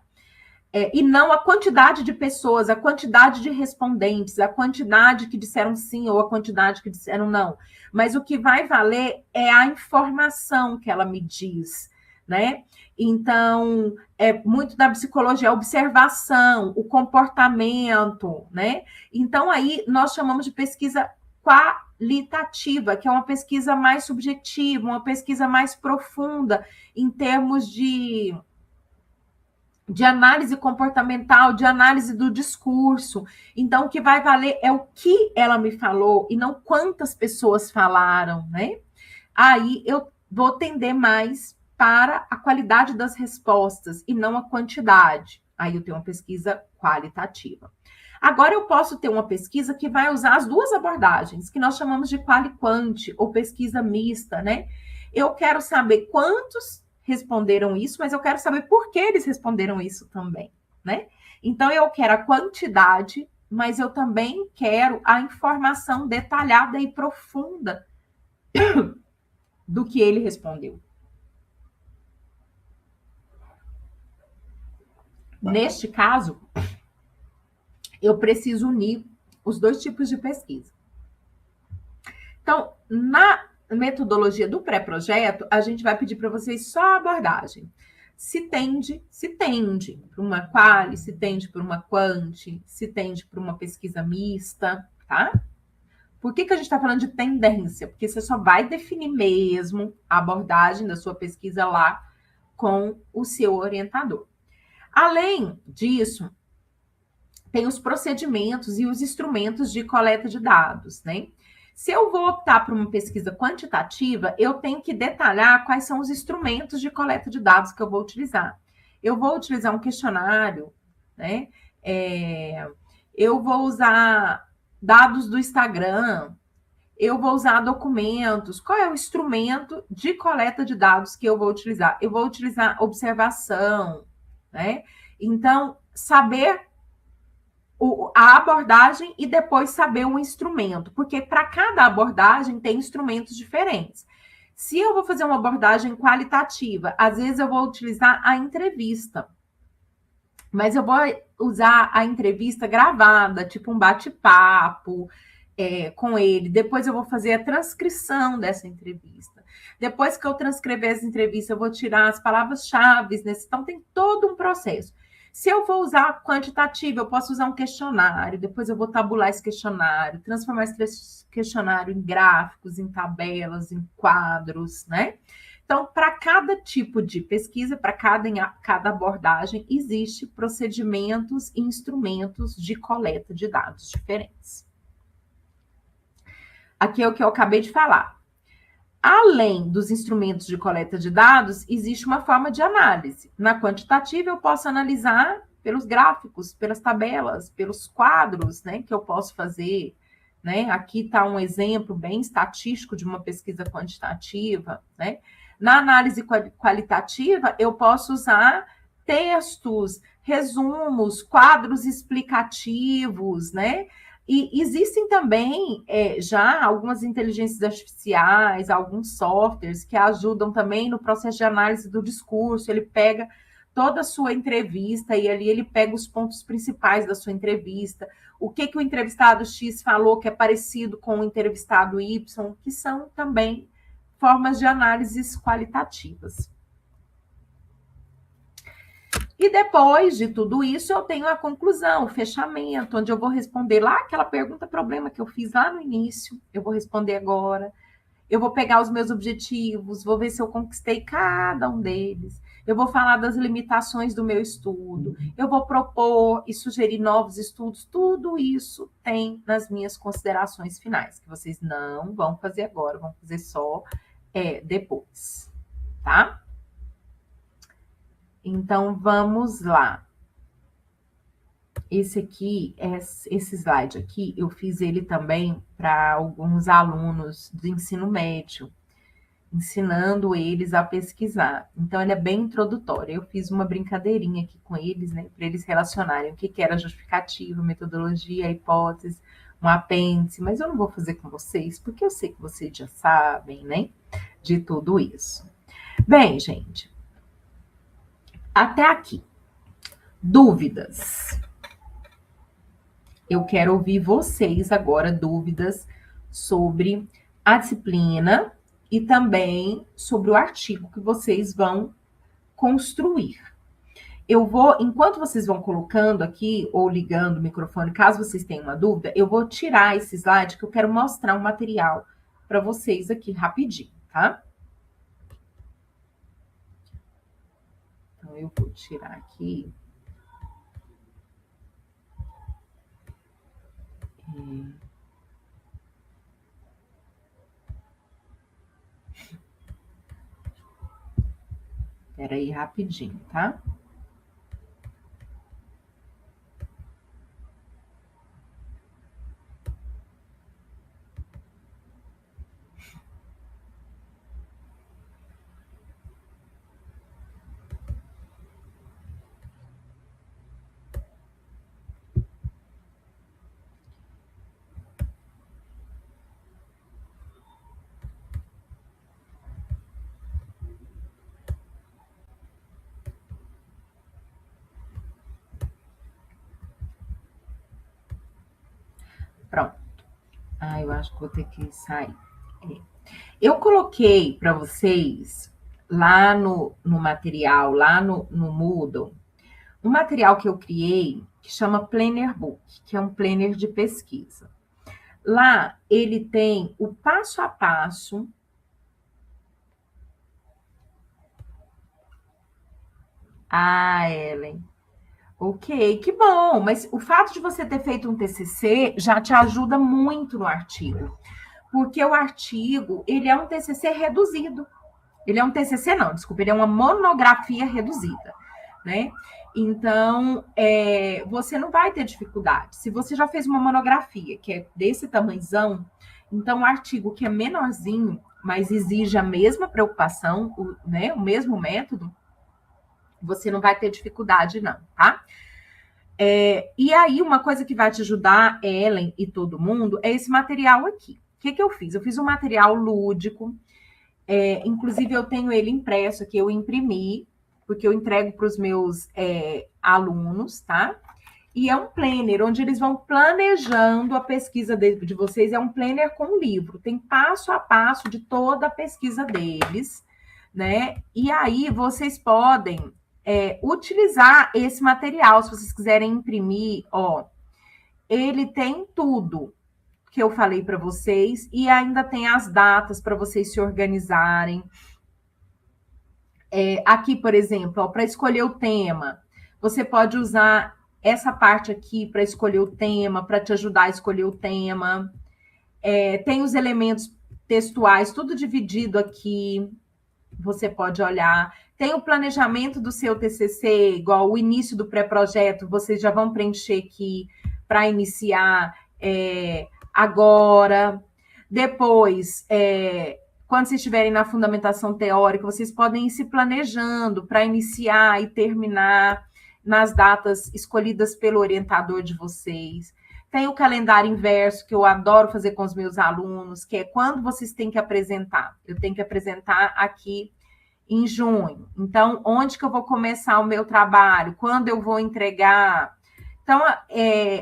e não a quantidade de pessoas, a quantidade de respondentes, a quantidade que disseram sim ou a quantidade que disseram não. Mas o que vai valer é a informação que ela me diz, né? Então, é muito da psicologia, a observação, o comportamento, né? Então, aí nós chamamos de pesquisa qualitativa, que é uma pesquisa mais subjetiva, uma pesquisa mais profunda em termos de análise comportamental, de análise do discurso. Então, o que vai valer é o que ela me falou e não quantas pessoas falaram, né? Aí eu vou tender mais para a qualidade das respostas e não a quantidade. Aí eu tenho uma pesquisa qualitativa. Agora eu posso ter uma pesquisa que vai usar as duas abordagens, que nós chamamos de quali-quant, ou pesquisa mista, né? Eu quero saber quantos responderam isso, mas eu quero saber por que eles responderam isso também, né? Então, eu quero a quantidade, mas eu também quero a informação detalhada e profunda do que ele respondeu. Neste caso, eu preciso unir os dois tipos de pesquisa. Então, na metodologia do pré-projeto, a gente vai pedir para vocês só a abordagem. Se tende para uma quali, se tende para uma quanti, se tende para uma pesquisa mista, tá? Por que a gente está falando de tendência? Porque você só vai definir mesmo a abordagem da sua pesquisa lá com o seu orientador. Além disso, tem os procedimentos e os instrumentos de coleta de dados, né? Se eu vou optar por uma pesquisa quantitativa, eu tenho que detalhar quais são os instrumentos de coleta de dados que eu vou utilizar. Eu vou utilizar um questionário, né? Eu vou usar dados do Instagram, eu vou usar documentos. Qual é o instrumento de coleta de dados que eu vou utilizar? Eu vou utilizar observação, né? Então, saber a abordagem e depois saber o instrumento, porque para cada abordagem tem instrumentos diferentes. Se eu vou fazer uma abordagem qualitativa, às vezes eu vou utilizar a entrevista, mas eu vou usar a entrevista gravada, tipo um bate-papo com ele. Depois eu vou fazer a transcrição dessa entrevista. Depois que eu transcrever essa entrevista, eu vou tirar as palavras-chave, né? Então tem todo um processo. Se eu for usar quantitativo, eu posso usar um questionário, depois eu vou tabular esse questionário, transformar esse questionário em gráficos, em tabelas, em quadros, né? Então, para cada tipo de pesquisa, para cada abordagem, existe procedimentos e instrumentos de coleta de dados diferentes. Aqui é o que eu acabei de falar. Além dos instrumentos de coleta de dados, existe uma forma de análise. Na quantitativa, eu posso analisar pelos gráficos, pelas tabelas, pelos quadros, né, que eu posso fazer. Né? Aqui está um exemplo bem estatístico de uma pesquisa quantitativa. Né? Na análise qualitativa, eu posso usar textos, resumos, quadros explicativos, né? E existem também já algumas inteligências artificiais, alguns softwares que ajudam também no processo de análise do discurso. Ele pega toda a sua entrevista e ali ele pega os pontos principais da sua entrevista. O que o entrevistado X falou que é parecido com o entrevistado Y, que são também formas de análises qualitativas. E depois de tudo isso, eu tenho a conclusão, o fechamento, onde eu vou responder lá aquela pergunta, problema que eu fiz lá no início, eu vou responder agora. Eu vou pegar os meus objetivos, vou ver se eu conquistei cada um deles. Eu vou falar das limitações do meu estudo. Eu vou propor e sugerir novos estudos. Tudo isso tem nas minhas considerações finais, que vocês não vão fazer agora, vão fazer só depois, tá? Então, vamos lá. Esse slide aqui, eu fiz ele também para alguns alunos do ensino médio, ensinando eles a pesquisar. Então, ele é bem introdutório. Eu fiz uma brincadeirinha aqui com eles, né, para eles relacionarem o que era justificativa, metodologia, hipótese, um apêndice, mas eu não vou fazer com vocês, porque eu sei que vocês já sabem, né, de tudo isso. Bem, gente, até aqui. Dúvidas? Eu quero ouvir vocês agora, dúvidas sobre a disciplina e também sobre o artigo que vocês vão construir. Eu vou, enquanto vocês vão colocando aqui ou ligando o microfone, caso vocês tenham uma dúvida, eu vou tirar esse slide que eu quero mostrar um material para vocês aqui rapidinho, tá? Então, eu vou tirar aqui. Espera aí rapidinho, tá? Pronto. Eu acho que vou ter que sair. Eu coloquei para vocês lá no material, lá no Moodle, um material que eu criei que chama Planner Book, que é um planner de pesquisa. Lá ele tem o passo a passo. Ellen. Ok, que bom. Mas o fato de você ter feito um TCC já te ajuda muito no artigo. Porque o artigo, ele é um TCC reduzido. Ele é um TCC, não, desculpa, ele é uma monografia reduzida, né? Então, você não vai ter dificuldade. Se você já fez uma monografia que é desse tamanhozão, então o artigo que é menorzinho, mas exige a mesma preocupação, né, o mesmo método, você não vai ter dificuldade, não, tá? E aí, uma coisa que vai te ajudar, Ellen e todo mundo, é esse material aqui. O que eu fiz? Eu fiz um material lúdico, inclusive eu tenho ele impresso aqui, eu imprimi, porque eu entrego para os meus alunos, tá? E é um planner, onde eles vão planejando a pesquisa de vocês, é um planner com livro, tem passo a passo de toda a pesquisa deles, né? E aí, vocês podem utilizar esse material, se vocês quiserem imprimir, ele tem tudo que eu falei para vocês e ainda tem as datas para vocês se organizarem. Aqui, por exemplo, para escolher o tema, você pode usar essa parte aqui para escolher o tema, para te ajudar a escolher o tema. Tem os elementos textuais, tudo dividido aqui, você pode olhar. Tem o planejamento do seu TCC, igual o início do pré-projeto, vocês já vão preencher aqui para iniciar agora. Depois, quando vocês estiverem na fundamentação teórica, vocês podem ir se planejando para iniciar e terminar nas datas escolhidas pelo orientador de vocês. Tem o calendário inverso, que eu adoro fazer com os meus alunos, que é quando vocês têm que apresentar. Eu tenho que apresentar aqui em junho. Então, onde que eu vou começar o meu trabalho? Quando eu vou entregar? Então,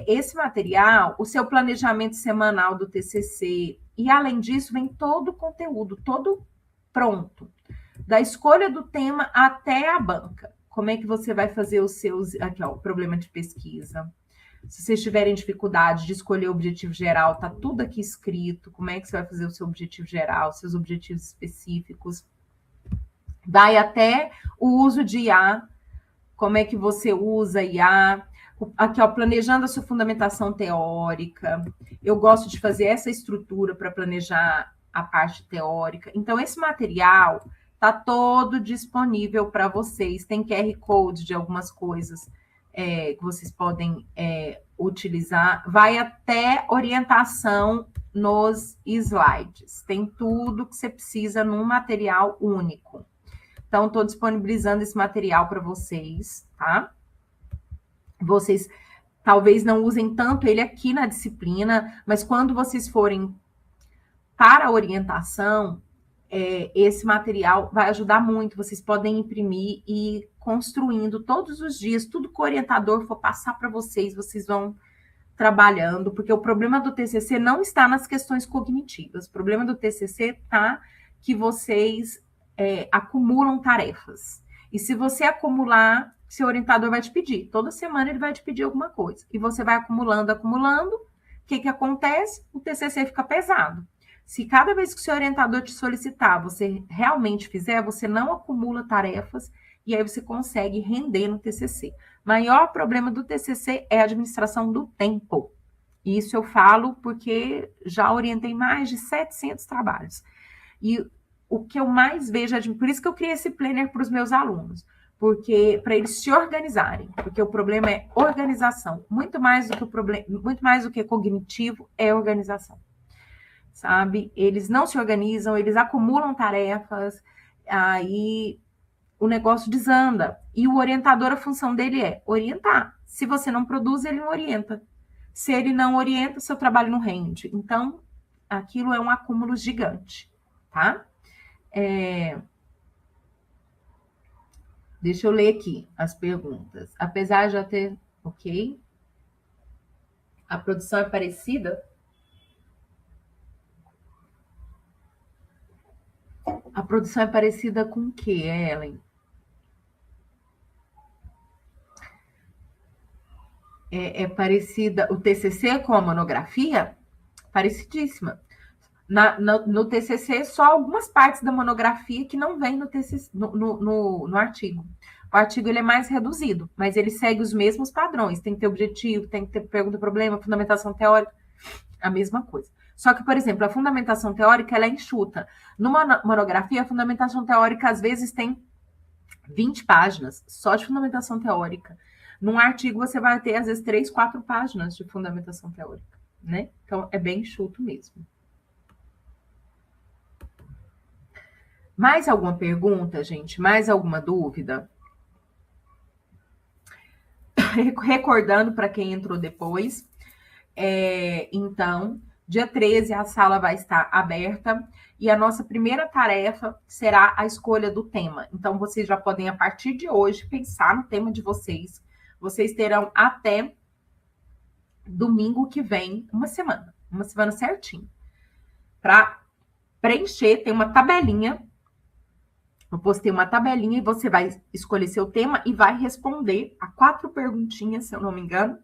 esse material, o seu planejamento semanal do TCC, e além disso, vem todo o conteúdo, todo pronto. Da escolha do tema até a banca. Como é que você vai fazer os seus... Aqui, o problema de pesquisa. Se vocês tiverem dificuldade de escolher o objetivo geral, tá tudo aqui escrito. Como é que você vai fazer o seu objetivo geral, seus objetivos específicos. Vai até o uso de IA. Como é que você usa IA. Aqui, planejando a sua fundamentação teórica. Eu gosto de fazer essa estrutura para planejar a parte teórica. Então, esse material está todo disponível para vocês. Tem QR Code de algumas coisas que vocês podem utilizar. Vai até orientação nos slides. Tem tudo que você precisa num material único. Então, estou disponibilizando esse material para vocês, tá? Vocês talvez não usem tanto ele aqui na disciplina, mas quando vocês forem para a orientação, esse material vai ajudar muito. Vocês podem imprimir e ir construindo todos os dias, tudo que o orientador for passar para vocês, vocês vão trabalhando, porque o problema do TCC não está nas questões cognitivas. O problema do TCC está que vocês acumulam tarefas. E se você acumular, seu orientador vai te pedir. Toda semana ele vai te pedir alguma coisa. E você vai acumulando. O que acontece? O TCC fica pesado. Se cada vez que o seu orientador te solicitar, você realmente fizer, você não acumula tarefas e aí você consegue render no TCC. Maior problema do TCC é a administração do tempo. Isso eu falo porque já orientei mais de 700 trabalhos. E o que eu mais vejo, por isso que eu criei esse planner para os meus alunos, porque para eles se organizarem, porque o problema é organização, muito mais do que cognitivo é organização, sabe? Eles não se organizam, eles acumulam tarefas, aí o negócio desanda. E o orientador, a função dele é orientar. Se você não produz, ele não orienta. Se ele não orienta, seu trabalho não rende. Então, aquilo é um acúmulo gigante, tá? Deixa eu ler aqui as perguntas. Apesar de já ter... Ok. A produção é parecida? A produção é parecida com o quê, Ellen? É parecida... O TCC com a monografia? Parecidíssima. No TCC, só algumas partes da monografia que não vem no, TCC, no artigo. O artigo ele é mais reduzido, mas ele segue os mesmos padrões. Tem que ter objetivo, tem que ter pergunta-problema, fundamentação teórica, a mesma coisa. Só que, por exemplo, a fundamentação teórica ela é enxuta. Numa monografia, a fundamentação teórica, às vezes, tem 20 páginas só de fundamentação teórica. Num artigo, você vai ter, às vezes, 3, 4 páginas de fundamentação teórica, né? Então, é bem enxuto mesmo. Mais alguma pergunta, gente? Mais alguma dúvida? Recordando para quem entrou depois, então, dia 13 a sala vai estar aberta e a nossa primeira tarefa será a escolha do tema. Então, vocês já podem, a partir de hoje, pensar no tema de vocês. Vocês terão até domingo que vem, uma semana certinho, para preencher. Tem uma tabelinha. Eu postei uma tabelinha e você vai escolher seu tema e vai responder a 4 perguntinhas, se eu não me engano,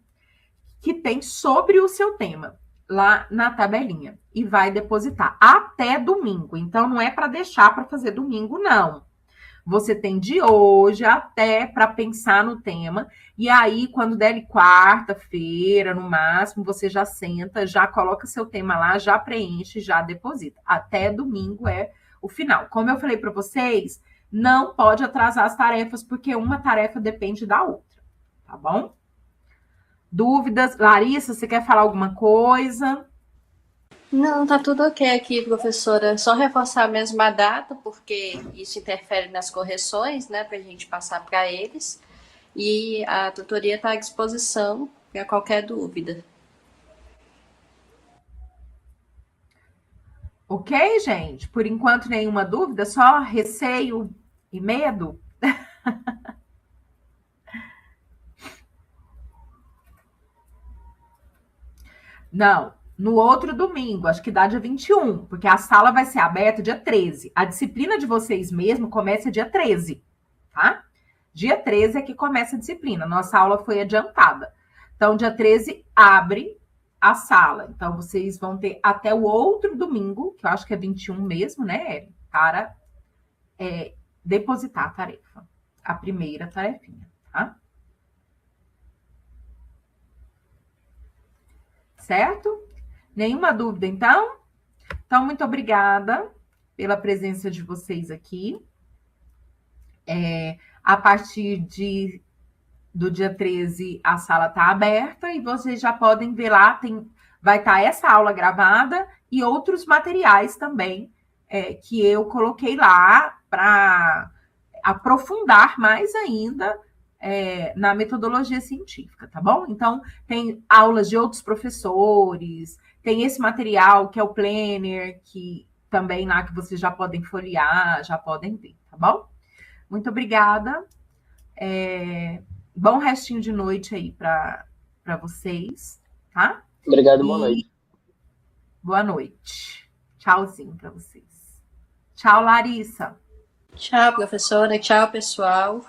que tem sobre o seu tema, lá na tabelinha. E vai depositar até domingo. Então, não é para deixar para fazer domingo, não. Você tem de hoje até para pensar no tema. E aí, quando der quarta-feira, no máximo, você já senta, já coloca seu tema lá, já preenche, já deposita. Até domingo é o final. Como eu falei para vocês, não pode atrasar as tarefas, porque uma tarefa depende da outra, tá bom? Dúvidas? Larissa, você quer falar alguma coisa? Não, tá tudo ok aqui, professora. Só reforçar mesmo a data, porque isso interfere nas correções, né, pra gente passar para eles. E a tutoria está à disposição para qualquer dúvida. Ok, gente? Por enquanto, nenhuma dúvida, só receio e medo? Não, no outro domingo, acho que dá dia 21, porque a sala vai ser aberta dia 13. A disciplina de vocês mesmo começa dia 13, tá? Dia 13 é que começa a disciplina. Nossa aula foi adiantada. Então, dia 13 abre a sala. Então, vocês vão ter até o outro domingo, que eu acho que é 21 mesmo, né, para depositar a tarefa. A primeira tarefinha, tá? Certo? Nenhuma dúvida, então? Então, muito obrigada pela presença de vocês aqui. A partir do dia 13, a sala está aberta e vocês já podem ver lá, vai estar essa aula gravada e outros materiais também que eu coloquei lá para aprofundar mais ainda na metodologia científica, tá bom? Então, tem aulas de outros professores, tem esse material que é o Planner, que também lá que vocês já podem folhear, já podem ver, tá bom? Muito obrigada. Bom restinho de noite aí para vocês, tá? Obrigado, boa noite. Boa noite. Tchauzinho para vocês. Tchau, Larissa. Tchau, professora. Tchau, pessoal.